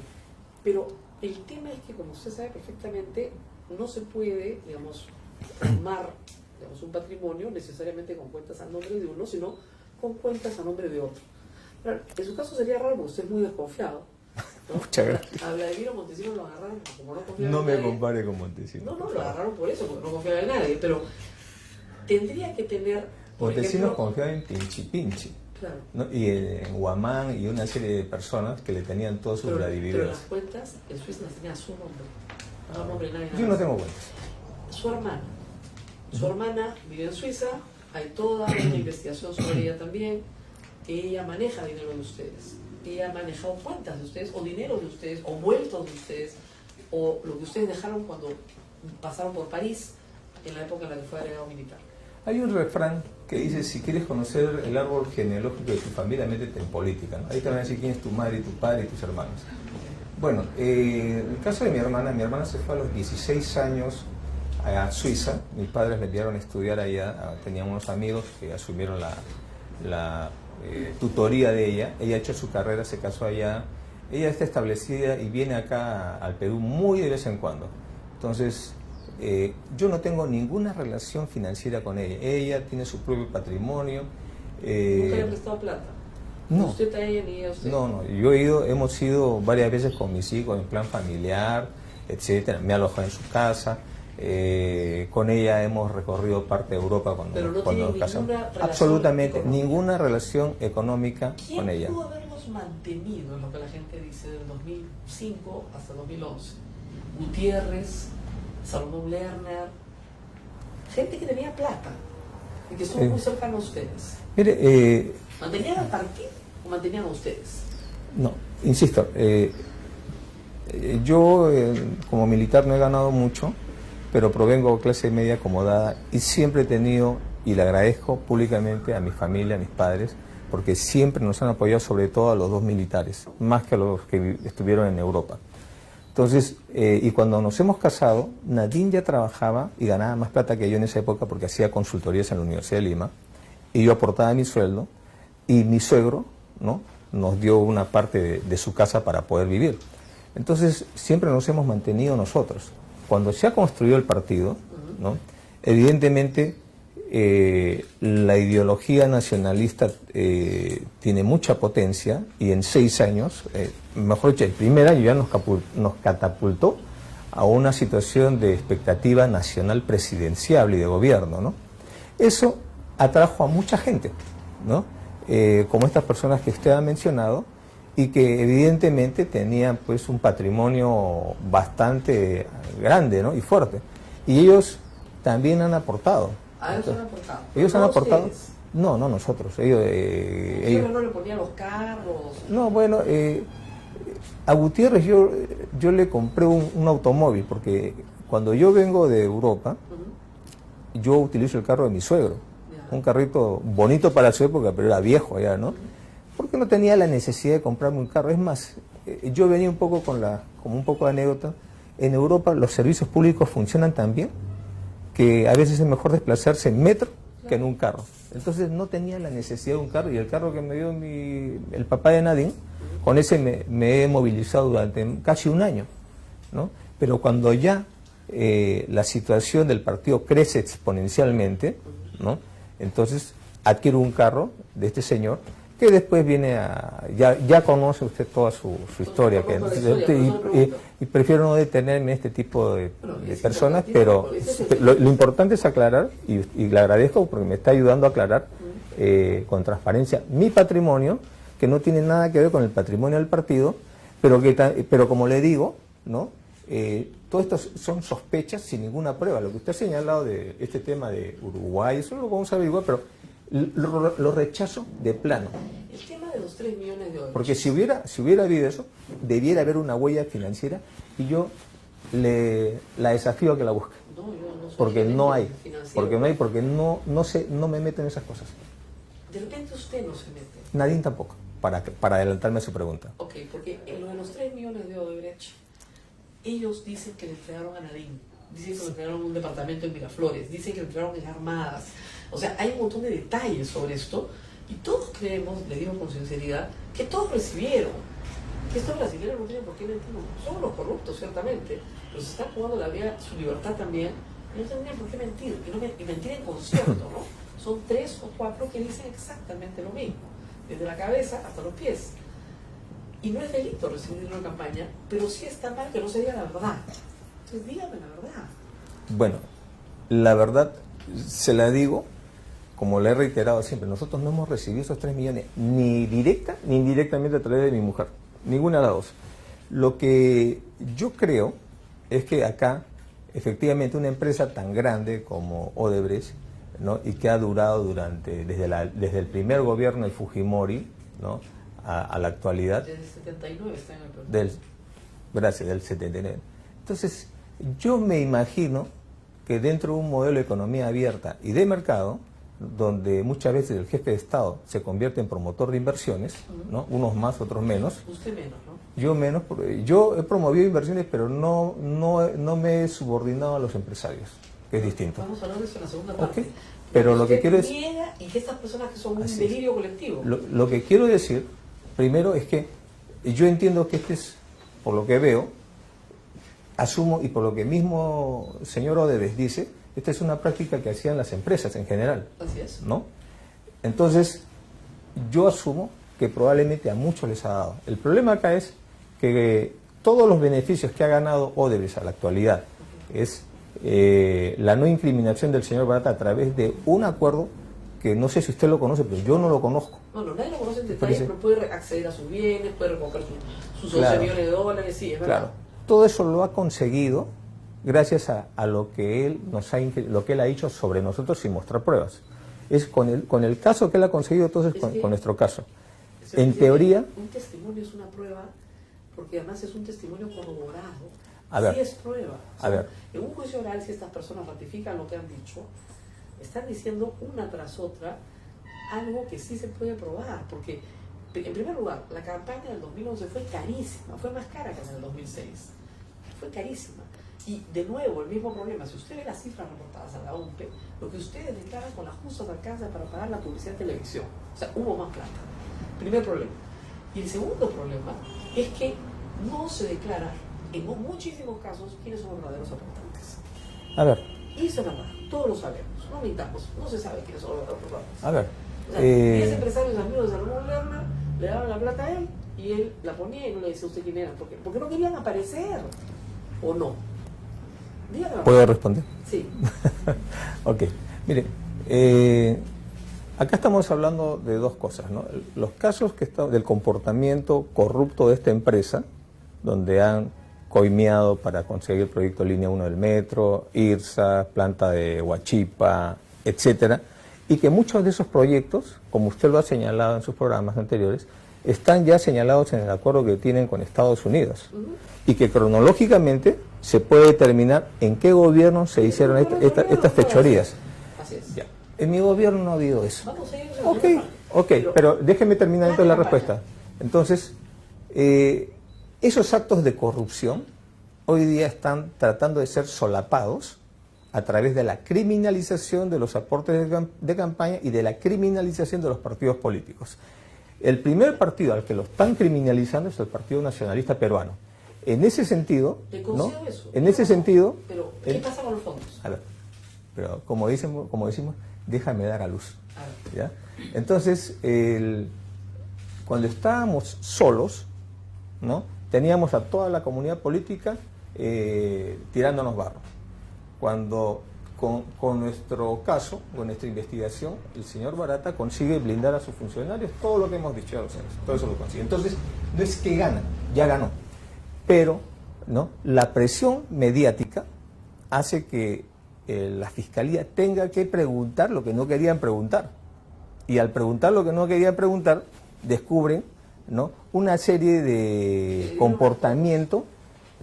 pero el tema es que, como usted sabe perfectamente, no se puede, digamos, armar, digamos, un patrimonio necesariamente con cuentas a nombre de uno, sino con cuentas a nombre de otro. Pero en su caso sería raro porque usted es muy desconfiado, ¿no? Muchas gracias. A Vladimiro Montesinos lo agarraron como no confiaba No en me nadie. compare con Montesinos. No, lo agarraron por eso, porque no confiaba en nadie, pero tendría que tener, por Montesinos ejemplo, confiaba en Pinchi Pinchi. claro, ¿No? Y en Guamán y una serie de personas que le tenían todos sus pero Vladivideos. las cuentas en Suiza las tenía a su nombre, no a nombre de nadie. Yo no tengo cuentas. Su hermana vive en Suiza, hay toda una investigación sobre ella también. Ella maneja dinero de ustedes, ella ha manejado cuentas de ustedes, o dinero de ustedes, o vueltos de ustedes, o lo que ustedes dejaron cuando pasaron por París en la época en la que fue agregado militar. Hay un refrán que dice, si quieres conocer el árbol genealógico de tu familia, métete en política, ¿no? Ahí te van a decir quién es tu madre, tu padre y tus hermanos. Bueno, el caso de mi hermana se fue a los 16 años a Suiza. Mis padres le enviaron a estudiar allá, tenían unos amigos que asumieron la tutoría de ella. Ella ha hecho su carrera, se casó allá. Ella está establecida y viene acá al Perú muy de vez en cuando. Entonces, yo no tengo ninguna relación financiera con ella. Ella tiene su propio patrimonio. ¿Nunca le han prestado plata? No. ¿Usted a ella ni a usted? No, hemos ido varias veces con mis hijos en plan familiar, etcétera. Me alojó en su casa. Con ella hemos recorrido parte de Europa cuando nos casamos. Absolutamente ninguna relación económica con ella. ¿Quién pudo habernos mantenido en lo que la gente dice del 2005 hasta 2011? Gutiérrez, Salomón Lerner, gente que tenía plata y que estuvo muy cercano a ustedes. Mire, ¿mantenían al partido o mantenían a ustedes? No, insisto, yo como militar no he ganado mucho, pero provengo de clase media acomodada y siempre he tenido, y le agradezco públicamente a mi familia, a mis padres, porque siempre nos han apoyado, sobre todo a los dos militares, más que a los que estuvieron en Europa. Entonces, y cuando nos hemos casado, Nadine ya trabajaba y ganaba más plata que yo en esa época porque hacía consultorías en la Universidad de Lima, y yo aportaba mi sueldo, y mi suegro, ¿no?, nos dio una parte de su casa para poder vivir. Entonces, siempre nos hemos mantenido nosotros. Cuando se ha construido el partido, ¿no?, evidentemente la ideología nacionalista tiene mucha potencia y en 6 años, mejor dicho, el primer año ya nos catapultó a una situación de expectativa nacional presidenciable y de gobierno, ¿no? Eso atrajo a mucha gente, ¿no?, como estas personas que usted ha mencionado, y que evidentemente tenían pues un patrimonio bastante grande, ¿no?, y fuerte. Y ellos también han aportado. ¿Ellos han aportado? ¿Ellos han aportado? ¿Ustedes? No, nosotros. Ellos no le ponían los carros? No, bueno, a Gutiérrez yo le compré un automóvil, porque cuando yo vengo de Europa, yo utilizo el carro de mi suegro. Un carrito bonito para su época, pero era viejo ya, ¿no? Porque no tenía la necesidad de comprarme un carro. Es más, yo venía un poco como un poco de anécdota. En Europa los servicios públicos funcionan tan bien que a veces es mejor desplazarse en metro que en un carro. Entonces no tenía la necesidad de un carro, y el carro que me dio el papá de Nadine, con ese me he movilizado durante casi un año, ¿no? Pero cuando ya la situación del partido crece exponencialmente, ¿no?, entonces adquiero un carro de este señor, que después viene ya conoce usted toda su historia, y prefiero no detenerme en este tipo de personas, pero lo importante es aclarar, y le agradezco porque me está ayudando a aclarar, con transparencia mi patrimonio, que no tiene nada que ver con el patrimonio del partido, pero como le digo, ¿no? Todo esto son sospechas sin ninguna prueba. Lo que usted ha señalado de este tema de Uruguay, eso lo vamos a averiguar, pero lo rechazo de plano. El tema de los 3 millones de dólares. Porque si hubiera habido eso, debiera haber una huella financiera y yo la desafío a que la busque. No, yo no soy porque no hay, financiero. porque no me meto en esas cosas. De repente usted no se mete. Nadie tampoco, para adelantarme a su pregunta. Ok, porque en lo de los 3 millones de Odebrecht, ellos dicen que le entregaron a Nadine, dicen que le entregaron un departamento en Miraflores, dicen que le entregaron en Armadas. O sea, hay un montón de detalles sobre esto y todos creemos, le digo con sinceridad, que todos recibieron. Que estos brasileños no tienen por qué mentir. Son los corruptos, ciertamente, pero se están jugando la vida, su libertad también, y no tendrían por qué mentir, y mentir en concierto, ¿no? Son 3 o 4 que dicen exactamente lo mismo, desde la cabeza hasta los pies. Y no es delito recibir dinero en campaña, pero sí está mal que no se diga la verdad. Entonces dígame la verdad. Bueno, la verdad se la digo, como le he reiterado siempre, nosotros no hemos recibido esos 3 millones, ni directa ni indirectamente a través de mi mujer, ninguna de las dos. Lo que yo creo es que acá, efectivamente, una empresa tan grande como Odebrecht, ¿no? Y que ha durado desde el primer gobierno de Fujimori, ¿no? a la actualidad. Desde el 79 está en el proyecto. Gracias, del 79. Entonces, yo me imagino que dentro de un modelo de economía abierta y de mercado, donde muchas veces el jefe de Estado se convierte en promotor de inversiones, ¿no? Unos más, otros menos. Usted menos, ¿no? Yo menos, yo he promovido inversiones, pero no me he subordinado a los empresarios, que es distinto. Vamos a hablar de eso en la segunda parte. Okay. Pero lo que quiero es... niega y que estas personas que son un delirio colectivo. Lo que quiero decir, primero, es que yo entiendo que este es, por lo que veo, asumo, y por lo que mismo el señor Odebrecht dice, esta es una práctica que hacían las empresas en general. Así es. ¿No? Entonces, yo asumo que probablemente a muchos les ha dado. El problema acá es que todos los beneficios que ha ganado Odebrecht a la actualidad es la no incriminación del señor Barata a través de un acuerdo que no sé si usted lo conoce, pero yo no lo conozco. Bueno, nadie lo conoce en detalle, pero puede acceder a sus bienes, puede recoger sus 11 millones de dólares, sí, es verdad. Claro, todo eso lo ha conseguido gracias a lo que él ha dicho sobre nosotros sin mostrar pruebas. Es con el caso que él ha conseguido, entonces con nuestro caso. En teoría... Un testimonio es una prueba, porque además es un testimonio corroborado. A ver, sí es prueba. O sea, a ver. En un juicio oral, si estas personas ratifican lo que han dicho, están diciendo una tras otra algo que sí se puede probar, porque en primer lugar, la campaña del 2011 fue carísima, fue más cara que la del 2006, fue carísima. Y de nuevo, el mismo problema, si usted ve las cifras reportadas a la OMPE, lo que ustedes declaran con las justas alcanza para pagar la publicidad de televisión, o sea, hubo más plata. Primer problema. Y el segundo problema es que no se declara en muchísimos casos quiénes son los verdaderos aportantes. A ver. Y eso es verdad, todos lo sabemos, no mintamos, no se sabe quiénes son los verdaderos aportantes. A ver. O sea, 10 empresarios amigos de Salomón Lerner le daban la plata a él y él la ponía y no le decía a usted quién era, porque no querían aparecer, ¿o no? Dígame. ¿Puedo responder? Sí. Ok, mire, acá estamos hablando de dos cosas, ¿no? Los casos del comportamiento corrupto de esta empresa, donde han coimeado para conseguir el proyecto Línea 1 del metro, IRSA, planta de Huachipa, etcétera, y que muchos de esos proyectos, como usted lo ha señalado en sus programas anteriores, están ya señalados en el acuerdo que tienen con Estados Unidos, y que cronológicamente se puede determinar en qué gobierno se hicieron estas fechorías. Así es. Ya. En mi gobierno no ha habido eso. Vamos a ir Ok, pero déjeme terminar entonces la respuesta. Entonces, esos actos de corrupción hoy día están tratando de ser solapados a través de la criminalización de los aportes de campaña y de la criminalización de los partidos políticos. El primer partido al que lo están criminalizando es el Partido Nacionalista Peruano. En ese sentido, ¿no? Eso. En ese sentido... Pero, ¿qué pasa con los fondos? A ver, pero como decimos, déjame dar a luz. ¿Ya? Entonces, cuando estábamos solos, ¿no? Teníamos a toda la comunidad política tirándonos barro. Cuando con nuestro caso, con nuestra investigación, el señor Barata consigue blindar a sus funcionarios todo lo que hemos dicho a los años, todo eso lo consigue. Entonces, no es que gana, ya ganó, pero ¿no? La presión mediática hace que la Fiscalía tenga que preguntar lo que no querían preguntar. Y al preguntar lo que no querían preguntar, descubren, ¿no?, una serie de comportamiento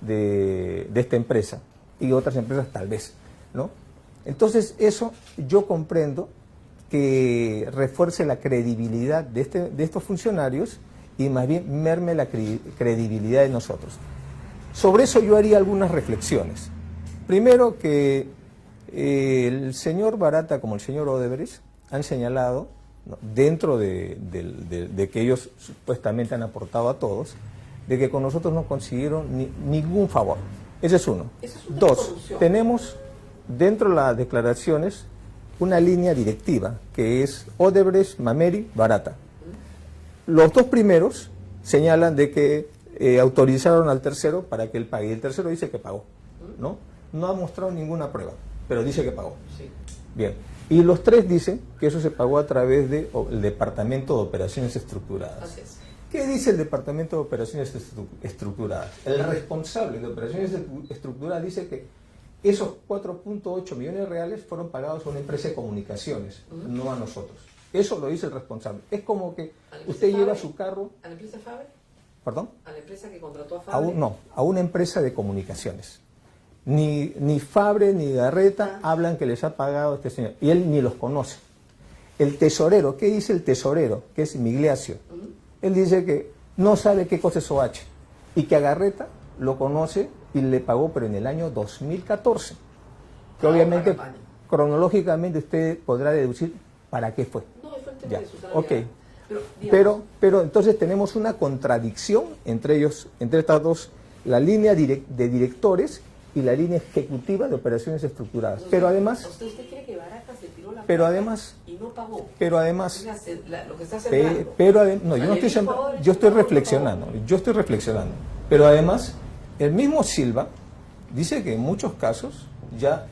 de esta empresa y otras empresas tal vez, ¿no? Entonces eso yo comprendo que refuerce la credibilidad de estos funcionarios y más bien merme la credibilidad de nosotros. Sobre eso yo haría algunas reflexiones. Primero que el señor Barata como el señor Odebrecht han señalado, ¿no?, dentro de que ellos supuestamente han aportado a todos, de que con nosotros no consiguieron ningún favor. Ese es uno. Dos, tenemos dentro de las declaraciones una línea directiva que es Odebrecht, Mameri, Barata. Los dos primeros señalan de que autorizaron al tercero para que él pague, y el tercero dice que pagó, ¿no? No ha mostrado ninguna prueba, pero dice que pagó. Sí. Bien. Y los tres dicen que eso se pagó a través del Departamento de Operaciones Estructuradas. Así es. ¿Qué dice el Departamento de Operaciones Estructuradas? El responsable de Operaciones Estructuradas dice que esos 4.8 millones de reales fueron pagados a una empresa de comunicaciones, no a nosotros. Eso lo dice el responsable. Es como que usted lleva su carro... ¿A la empresa Fabre? ¿Perdón? ¿A la empresa que contrató a Fabre? No, a una empresa de comunicaciones. Ni Fabre ni Garreta hablan que les ha pagado este señor, y él ni los conoce. El tesorero, ¿qué dice el tesorero? Que es Migliaccio. Él dice que no sabe qué cosa es OH y que a Garreta lo conoce y le pagó, pero en el año 2014. Que obviamente, cronológicamente, usted podrá deducir para qué fue. No, fue el tema ya. de su salario. Ok. Pero entonces tenemos una contradicción entre ellos, entre estas dos, la línea de directores y la línea ejecutiva de operaciones estructuradas. Entonces, pero además... ¿Usted cree que Barata se tiró la pero plata además... y no pagó? Pero además... Lo que está sembrando. No, yo estoy reflexionando. Pero además, el mismo Silva dice que en muchos casos, ya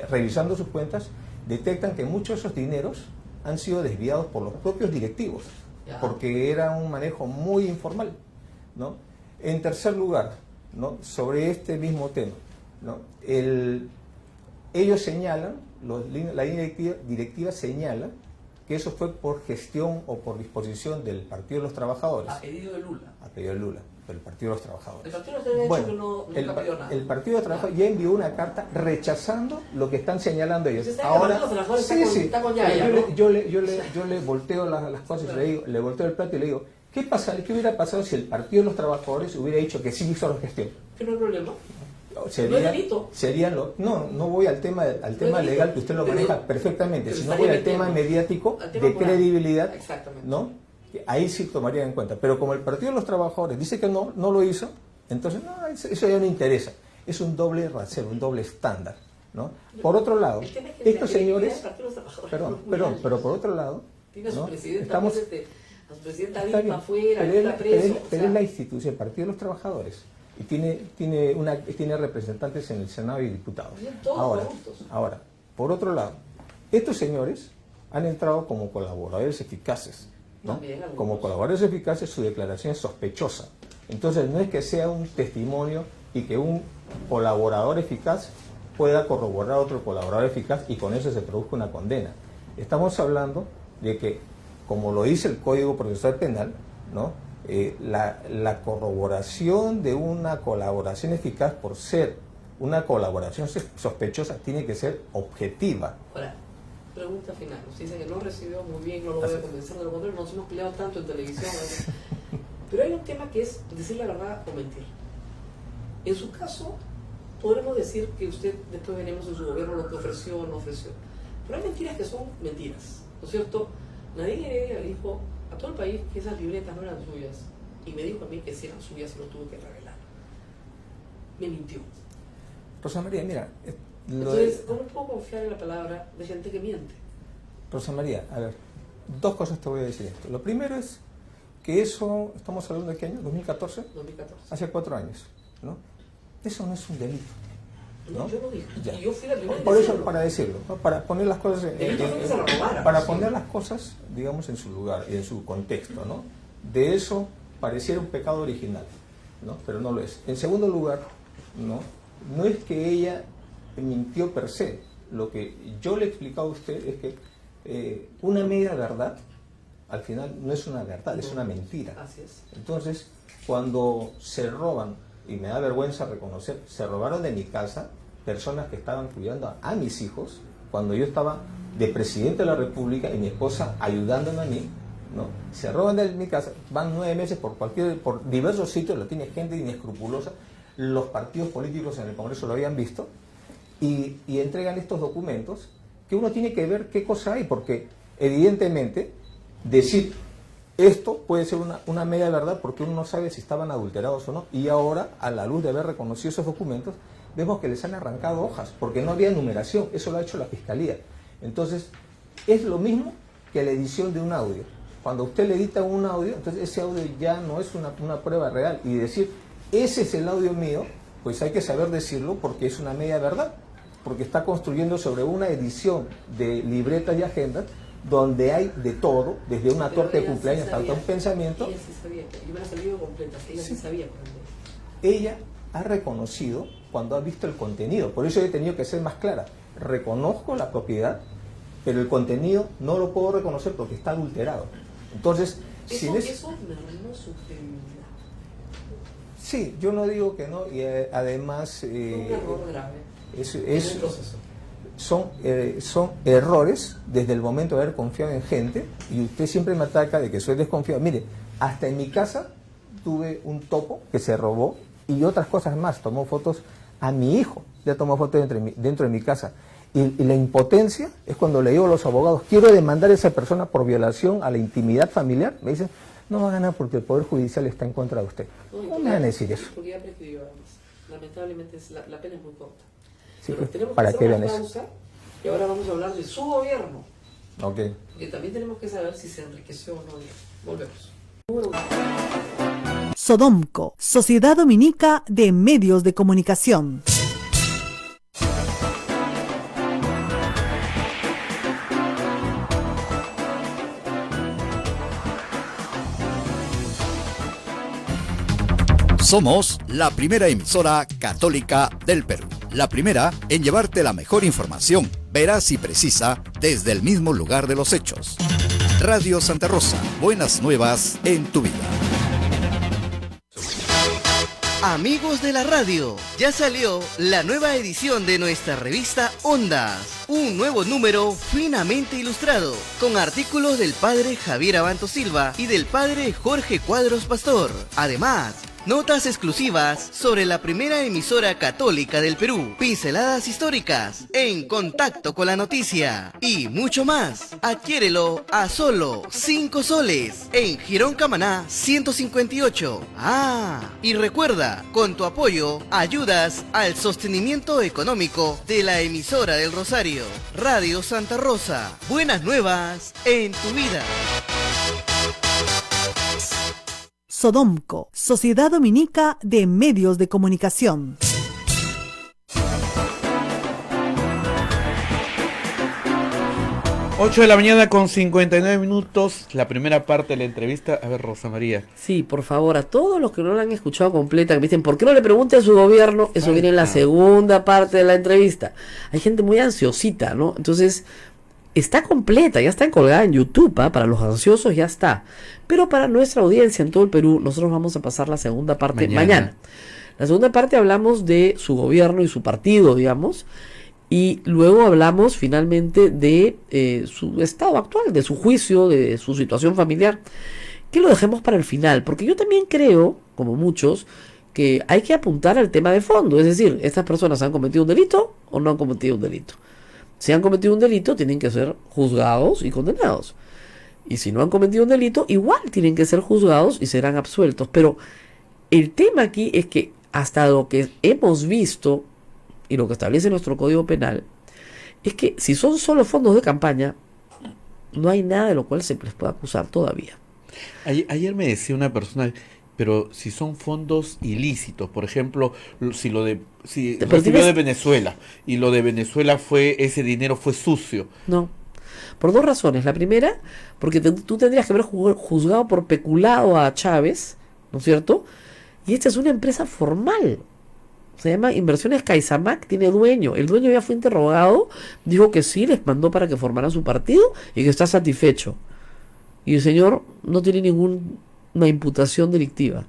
revisando sus cuentas, detectan que muchos de esos dineros han sido desviados por los propios directivos, porque era un manejo muy informal, ¿no? En tercer lugar, ¿no?, sobre este mismo tema, ¿no?, ellos señalan, la línea directiva señala que eso fue por gestión o por disposición del Partido de los Trabajadores. A pedido de Lula. A pedido de Lula, del Partido de los Trabajadores. El Partido de los Trabajadores que nunca pidió nada. El Partido de los Trabajadores ya envió una carta rechazando lo que están señalando ellos. Ahora, yo le volteo las cosas y le volteo el plato y le digo, ¿qué hubiera pasado si el Partido de los Trabajadores hubiera dicho que sí hizo la gestión? Que no hay problema. No voy al tema legal, que usted lo maneja perfectamente, sino voy al tema mediático, de credibilidad, ¿no? Ahí sí tomaría en cuenta. Pero como el Partido de los Trabajadores dice que no lo hizo, entonces no, eso ya no interesa. Es un doble rasero, un doble estándar, ¿no? Por otro lado, estos señores... Perdón, pero por otro lado... ¿no? Estamos... Pero es la institución, el Partido de los Trabajadores. Y tiene representantes en el Senado y diputados. Ahora, por otro lado, estos señores han entrado como colaboradores eficaces, ¿no? Como colaboradores eficaces, su declaración es sospechosa. Entonces no es que sea un testimonio y que un colaborador eficaz pueda corroborar a otro colaborador eficaz y con eso se produzca una condena. Estamos hablando de que, como lo dice el Código Procesal Penal, ¿no?, la corroboración de una colaboración eficaz, por ser una colaboración sospechosa, tiene que ser objetiva. Ahora, pregunta final. Usted dice que no recibió muy bien, no lo voy a convencer de lo contrario, nos hemos peleado tanto en televisión. Pero hay un tema que es decir la verdad o mentir. En su caso, podremos decir que usted, después veremos en su gobierno lo que ofreció o no ofreció. Pero hay mentiras que son mentiras, ¿no es cierto? Nadie Heredia le dijo a todo el país que esas libretas no eran suyas, y me dijo a mí que si eran suyas y lo tuvo que revelar. Me mintió. Rosa María, mira... Entonces, ¿cómo puedo confiar en la palabra de gente que miente? Rosa María, a ver, dos cosas te voy a decir esto. Lo primero es que eso, ¿estamos hablando de qué año? ¿2014? 2014. Hace 4 años, ¿no? Eso no es un delito. ¿no? Yo no dije. Ya. Yo fui la primera en Por eso, decirlo. para decirlo, ¿no? Para poner las cosas Delito fue que se lo robaran, para sí. poner las cosas, digamos, en su lugar y en su contexto, ¿no? De eso pareciera un pecado original, ¿no? Pero no lo es. En segundo lugar, no es que ella mintió per se. Lo que yo le he explicado a usted es que una media verdad al final no es una verdad, es una mentira. Así es. Entonces, cuando se roban, y me da vergüenza reconocer, se robaron de mi casa personas que estaban cuidando a mis hijos, cuando yo estaba de presidente de la República y mi esposa ayudándome a mí, ¿no? Se roban de mi casa, van 9 meses por diversos sitios, lo tiene gente inescrupulosa, los partidos políticos en el Congreso lo habían visto, y entregan estos documentos que uno tiene que ver qué cosa hay, porque evidentemente decir esto puede ser una media verdad porque uno no sabe si estaban adulterados o no, y ahora, a la luz de haber reconocido esos documentos, vemos que les han arrancado hojas, porque no había numeración, eso lo ha hecho la Fiscalía. Entonces, es lo mismo que la edición de un audio. Cuando usted le edita un audio, entonces ese audio ya no es una prueba real, y decir, ese es el audio mío, pues hay que saber decirlo porque es una media verdad, porque está construyendo sobre una edición de libretas y agendas donde hay de todo, desde una torta de cumpleaños hasta un pensamiento. Ella sí sabía, yo me la salí completa, ella sí sabía. Ella ha reconocido cuando ha visto el contenido, por eso he tenido que ser más clara. Reconozco la propiedad, pero el contenido no lo puedo reconocer porque está adulterado. Entonces, eso me arruinó su credibilidad. Sí, yo no digo que no, y además Un error grave. Son errores desde el momento de haber confiado en gente, y usted siempre me ataca de que soy desconfiado. Mire, hasta en mi casa tuve un topo que se robó y otras cosas más. Tomó fotos a mi hijo, ya tomó fotos dentro de mi casa. Y la impotencia es cuando le digo a los abogados, quiero demandar a esa persona por violación a la intimidad familiar. Me dicen, no va a ganar porque el Poder Judicial está en contra de usted. ¿Cómo me van a decir eso? Porque ya prescribió, además. Lamentablemente la pena es muy corta. Sí, Pero tenemos ¿para que qué hacer vean una eso? pausa y ahora vamos a hablar de su gobierno. Ok. Porque también tenemos que saber si se enriqueció o no. Volvemos. Sodomco, Sociedad Dominica de Medios de Comunicación. Somos la primera emisora católica del Perú. La primera en llevarte la mejor información, veraz y precisa, desde el mismo lugar de los hechos. Radio Santa Rosa, buenas nuevas en tu vida. Amigos de la radio, ya salió la nueva edición de nuestra revista Ondas. Un nuevo número finamente ilustrado, con artículos del padre Javier Abanto Silva y del padre Jorge Cuadros Pastor. Además, notas exclusivas sobre la primera emisora católica del Perú, pinceladas históricas, en contacto con la noticia y mucho más. Adquiérelo a solo 5 soles en Girón Camaná 158. Y recuerda, con tu apoyo ayudas al sostenimiento económico de la emisora del Rosario, Radio Santa Rosa. Buenas nuevas en tu vida. Sodomco, Sociedad Dominica de Medios de Comunicación. Ocho de la mañana con 59 minutos, la primera parte de la entrevista. A ver, Rosa María. Sí, por favor, a todos los que no la han escuchado completa, que me dicen, ¿por qué no le pregunte a su gobierno? Eso viene en la segunda parte de la entrevista. Hay gente muy ansiosita, ¿no? Entonces, está completa, ya está colgada en YouTube, para los ansiosos ya está. Pero para nuestra audiencia en todo el Perú, nosotros vamos a pasar la segunda parte mañana. La segunda parte hablamos de su gobierno y su partido, digamos, y luego hablamos finalmente de su estado actual, de su juicio, de su situación familiar, que lo dejemos para el final, porque yo también creo, como muchos, que hay que apuntar al tema de fondo, es decir, ¿estas personas han cometido un delito o no han cometido un delito? Si han cometido un delito, tienen que ser juzgados y condenados. Y si no han cometido un delito, igual tienen que ser juzgados y serán absueltos. Pero el tema aquí es que hasta lo que hemos visto y lo que establece nuestro Código Penal, es que si son solo fondos de campaña, no hay nada de lo cual se les pueda acusar todavía. Ayer me decía una persona, Pero si son fondos ilícitos, por ejemplo, si Pero recibió tienes- de Venezuela y lo de Venezuela ese dinero fue sucio. No. Por dos razones. La primera, porque tú tendrías que haber juzgado por peculado a Chávez, ¿no es cierto? Y esta es una empresa formal. Se llama Inversiones Caizamac, tiene dueño. El dueño ya fue interrogado, dijo que sí, les mandó para que formaran su partido y que está satisfecho. Y el señor no tiene ninguna imputación delictiva.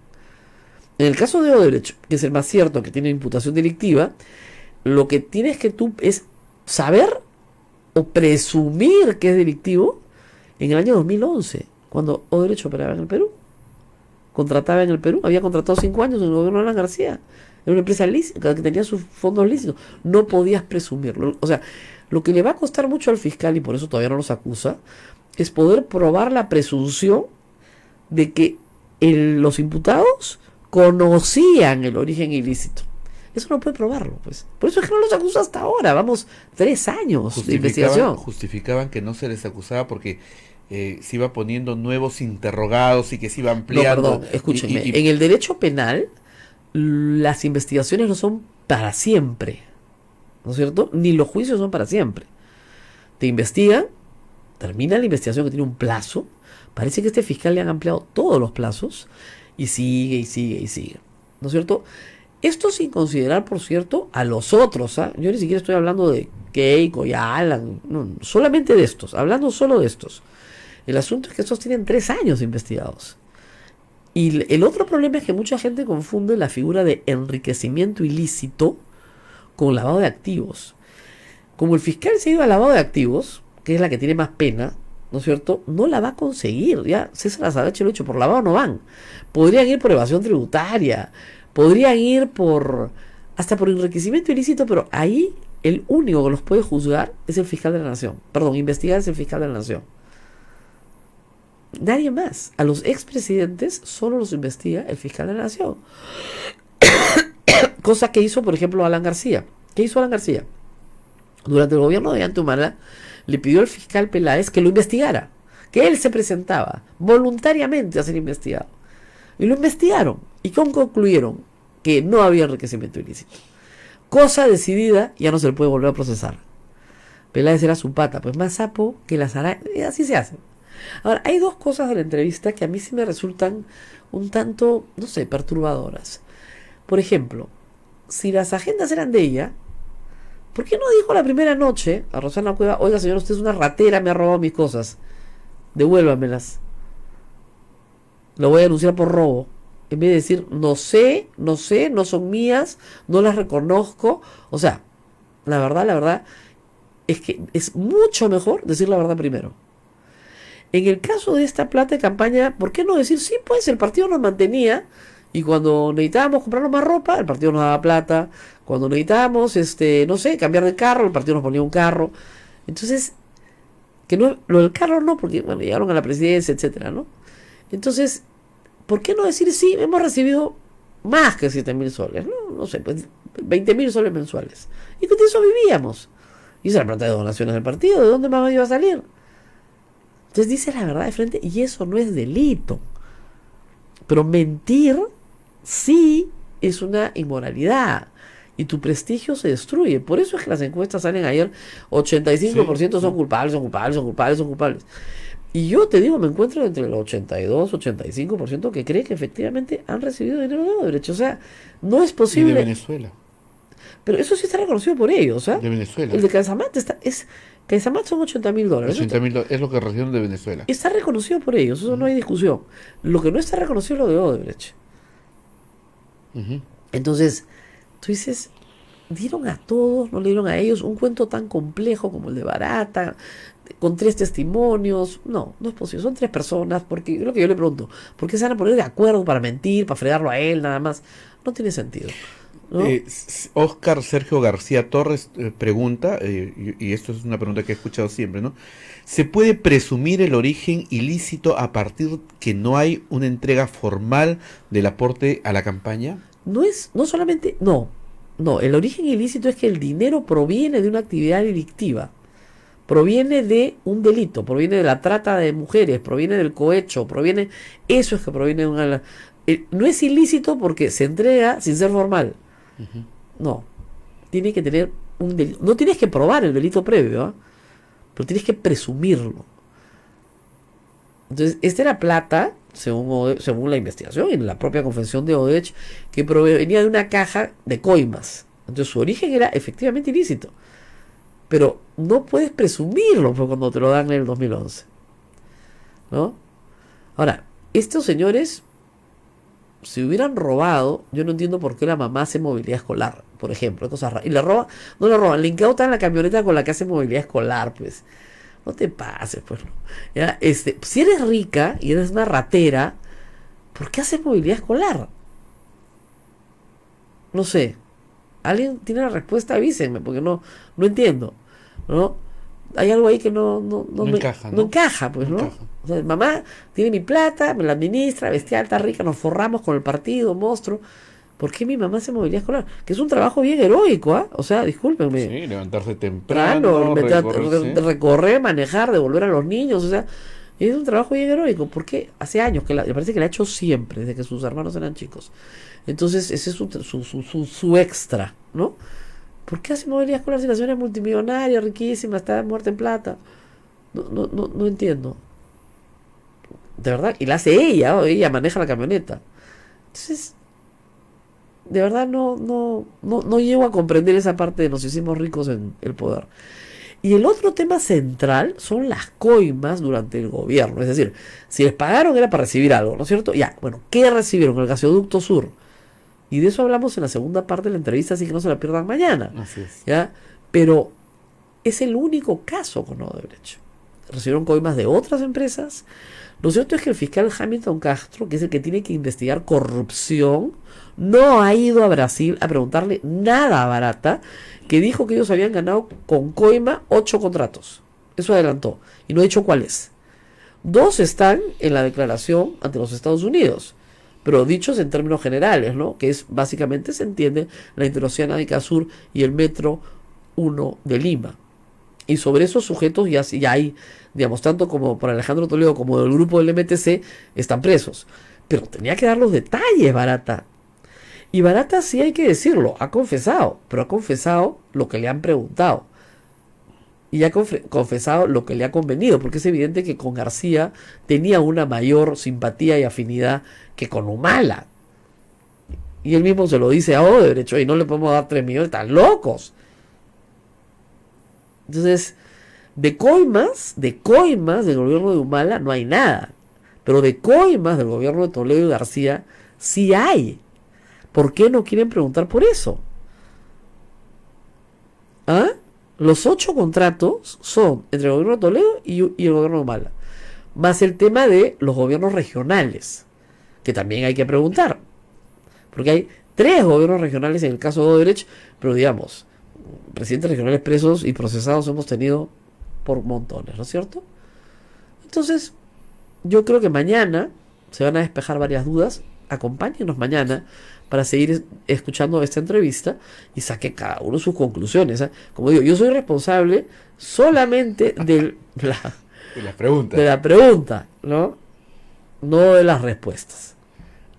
En el caso de Odebrecht, que es el más cierto que tiene imputación delictiva, lo que tienes que tú es saber o presumir que es delictivo en el año 2011, cuando Odebrecht operaba en el Perú. Contrataba en el Perú, había contratado 5 años en el gobierno de Alan García. Era una empresa lícita, que tenía sus fondos lícitos. No podías presumirlo. O sea, lo que le va a costar mucho al fiscal, y por eso todavía no los acusa, es poder probar la presunción de que los imputados conocían el origen ilícito. Eso no puede probarlo, pues. Por eso es que no los acusa hasta ahora. Vamos, 3 años de investigación. Justificaban que no se les acusaba porque se iba poniendo nuevos interrogados y que se iba No, ampliando. perdón, escúchenme. En el derecho penal, las investigaciones no son para siempre, ¿no es cierto? Ni los juicios son para siempre. Te investigan, termina la investigación que tiene un plazo. Parece que a este fiscal le han ampliado todos los plazos y sigue y sigue y sigue, ¿no es cierto? Esto sin considerar, por cierto, a los otros, ¿ah? Yo ni siquiera estoy hablando de Keiko y Alan, no, solamente de estos, hablando solo de estos. El asunto es que estos tienen 3 años investigados. Y el otro problema es que mucha gente confunde la figura de enriquecimiento ilícito con lavado de activos. Como el fiscal se ha ido al lavado de activos, que es la que tiene más pena, ¿no es cierto? No la va a conseguir. Ya César Azabache lo ha hecho, por lavado no van. Podrían ir por evasión tributaria, podrían ir hasta por enriquecimiento ilícito, pero ahí el único que los puede juzgar es el fiscal de la nación. Perdón, investigar es el fiscal de la nación. Nadie más. A los expresidentes solo los investiga el fiscal de la nación. Cosa que hizo, por ejemplo, Alan García. ¿Qué hizo Alan García? Durante el gobierno de Humala le pidió al fiscal Peláez que lo investigara, que él se presentaba voluntariamente a ser investigado. Y lo investigaron. ¿Y concluyeron? Que no había enriquecimiento ilícito. Cosa decidida, ya no se le puede volver a procesar. Peláez era su pata, pues más sapo que las arañas. Así se hace. Ahora, hay 2 cosas de la entrevista que a mí sí me resultan un tanto, no sé, perturbadoras. Por ejemplo, si las agendas eran de ella, ¿por qué no dijo la primera noche a Rosana Cueva: oiga, señor, usted es una ratera, me ha robado mis cosas, devuélvamelas, lo voy a denunciar por robo? En vez de decir, no sé, no son mías, no las reconozco. O sea, la verdad es que es mucho mejor decir la verdad primero. En el caso de esta plata de campaña, ¿por qué no decir, sí, pues el partido nos mantenía y cuando necesitábamos comprarnos más ropa, el partido nos daba plata? Cuando necesitábamos, no sé, cambiar de carro, el partido nos ponía un carro. Entonces, que no, lo del carro no, porque bueno, llegaron a la presidencia, etcétera, ¿no? Entonces, ¿por qué no decir, sí, hemos recibido más que 7.000 soles? No sé, pues 20.000 soles mensuales. Y con eso vivíamos. Y esa es la plata de donaciones del partido, ¿de dónde más iba a salir? Entonces dice la verdad de frente y eso no es delito. Pero mentir sí es una inmoralidad y tu prestigio se destruye. Por eso es que las encuestas salen ayer, 85% son culpables, son culpables, son culpables, son culpables. Y yo te digo, me encuentro entre el 82, 85% que cree que efectivamente han recibido dinero de Odebrecht. O sea, no es posible. Y de Venezuela. Pero eso sí está reconocido por ellos, ¿eh? De Venezuela. El de Caizamac Caizamac son $80.000. 80.000 es lo que recibieron de Venezuela. Está reconocido por ellos, eso no hay discusión. Lo que no está reconocido es lo de Odebrecht. Entonces, tú dices, dieron a todos, no le dieron a ellos un cuento tan complejo como el de Barata, con 3 testimonios. No es posible, son 3 personas, porque es lo que yo le pregunto, ¿por qué se van a poner de acuerdo para mentir, para fregarlo a él nada más? No tiene sentido, ¿no? Oscar Sergio García Torres pregunta, y esto es una pregunta que he escuchado siempre, ¿no? ¿Se puede presumir el origen ilícito a partir que no hay una entrega formal del aporte a la campaña? No, el origen ilícito es que el dinero proviene de una actividad delictiva, proviene de un delito, proviene de la trata de mujeres, proviene del cohecho, eso es que proviene de una... no es ilícito porque se entrega sin ser formal. No. Tiene que tener un delito. No tienes que probar el delito previo, ¿eh? Pero tienes que presumirlo. Entonces, esta era plata, según la investigación y en la propia confesión de Odebrecht, que provenía de una caja de coimas. Entonces, su origen era efectivamente ilícito. Pero no puedes presumirlo cuando te lo dan en el 2011. ¿No? Ahora, estos señores, si hubieran robado, yo no entiendo por qué la mamá hace movilidad escolar, por ejemplo. Y le roba, no le roban, le incautan la camioneta con la que hace movilidad escolar, pues. No te pases, pues. ¿Ya? Si eres rica y eres una ratera, ¿por qué haces movilidad escolar? No sé. ¿Alguien tiene la respuesta? Avísenme, porque no entiendo, ¿no? Hay algo ahí que no encaja, ¿no? No encaja, pues, ¿no? Encaja. O sea, mamá tiene mi plata, me la administra, bestial, está rica, nos forramos con el partido, monstruo. ¿Por qué mi mamá hace movilidad escolar? Que es un trabajo bien heroico, ¿ah? O sea, discúlpenme. Sí, levantarse temprano, recorrer, manejar, devolver a los niños, o sea, es un trabajo bien heroico, porque hace años que me parece que la ha hecho siempre, desde que sus hermanos eran chicos. Entonces, ese es su extra, ¿no? ¿Por qué hace movilidad escolar si la señora es multimillonaria, riquísima, está muerta en plata? No entiendo. De verdad, y la hace ella maneja la camioneta. Entonces, de verdad no llego a comprender esa parte de nos hicimos ricos en el poder. Y el otro tema central son las coimas durante el gobierno. Es decir, si les pagaron era para recibir algo, ¿no es cierto? Ya, bueno, ¿qué recibieron? El gasoducto sur. Y de eso hablamos en la segunda parte de la entrevista, así que no se la pierdan mañana. Así es. ¿Ya? Pero es el único caso con Odebrecht. Recibieron coimas de otras empresas. Lo cierto es que el fiscal Hamilton Castro, que es el que tiene que investigar corrupción, no ha ido a Brasil a preguntarle nada a Barata, que dijo que ellos habían ganado con coima 8 contratos. Eso adelantó. Y no ha dicho cuáles. 2 están en la declaración ante los Estados Unidos, pero dichos en términos generales, ¿no? Que es básicamente, se entiende, la Interoceánica Sur y el Metro 1 de Lima. Y sobre esos sujetos ya hay, digamos, tanto como por Alejandro Toledo como del grupo del MTC, están presos. Pero tenía que dar los detalles, Barata. Y Barata, sí hay que decirlo, ha confesado, pero ha confesado lo que le han preguntado. Y ha confesado lo que le ha convenido, porque es evidente que con García tenía una mayor simpatía y afinidad que con Humala. Y él mismo se lo dice a Odebrecht, y no le podemos dar 3 millones, están locos. Entonces, de coimas del gobierno de Humala no hay nada. Pero de coimas del gobierno de Toledo y García sí hay. ¿Por qué no quieren preguntar por eso? ¿Ah? Los 8 contratos son entre el gobierno de Toledo y el gobierno de Humala. Más el tema de los gobiernos regionales, que también hay que preguntar. Porque hay 3 gobiernos regionales en el caso de Odebrecht, pero digamos, presidentes regionales presos y procesados hemos tenido por montones, ¿no es cierto? Entonces, yo creo que mañana se van a despejar varias dudas. Acompáñenos mañana para seguir escuchando esta entrevista y saque cada uno sus conclusiones, ¿eh? Como digo, yo soy responsable solamente de la pregunta, ¿no? No de las respuestas.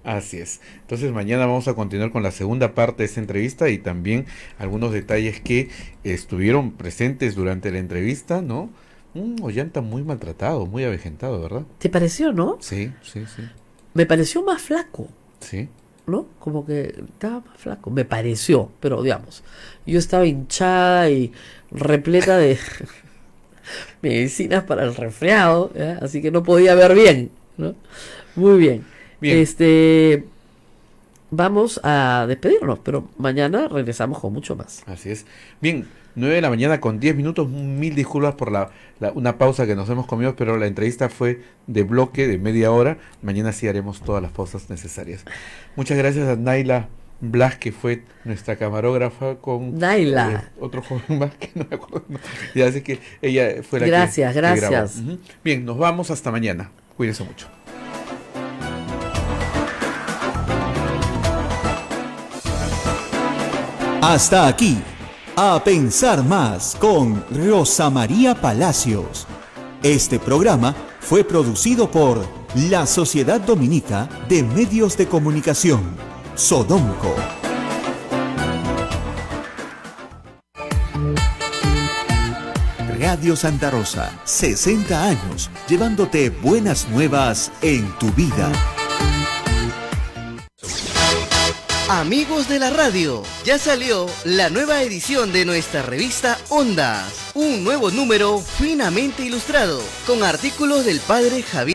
Así es. Entonces mañana vamos a continuar con la segunda parte de esta entrevista y también algunos detalles que estuvieron presentes durante la entrevista, ¿no? Ollanta muy maltratado, muy avejentado, ¿verdad? ¿Te pareció, no? Sí. Me pareció más flaco. Sí. ¿No? Como que estaba más flaco. Me pareció, pero digamos, yo estaba hinchada y repleta de medicinas para el resfriado, ¿ya? Así que no podía ver bien, ¿no? Muy bien. Vamos a despedirnos, pero mañana regresamos con mucho más. Así es. Bien, 9 de la mañana con 10 minutos. 1000 disculpas por una pausa que nos hemos comido, pero la entrevista fue de bloque, de media hora. Mañana sí haremos todas las pausas necesarias. Muchas gracias a Naila Blas, que fue nuestra camarógrafa, con Naila, otro joven más que no me acuerdo. Ya sé que ella fue la gracias. que grabó. Bien, nos vamos hasta mañana. Cuídense mucho. Hasta aquí, A Pensar Más con Rosa María Palacios. Este programa fue producido por La Sociedad Dominica de Medios de Comunicación, Sodomco. Radio Santa Rosa, 60 años, llevándote buenas nuevas en tu vida. Amigos de la radio, ya salió la nueva edición de nuestra revista Ondas. Un nuevo número finamente ilustrado, con artículos del padre Javier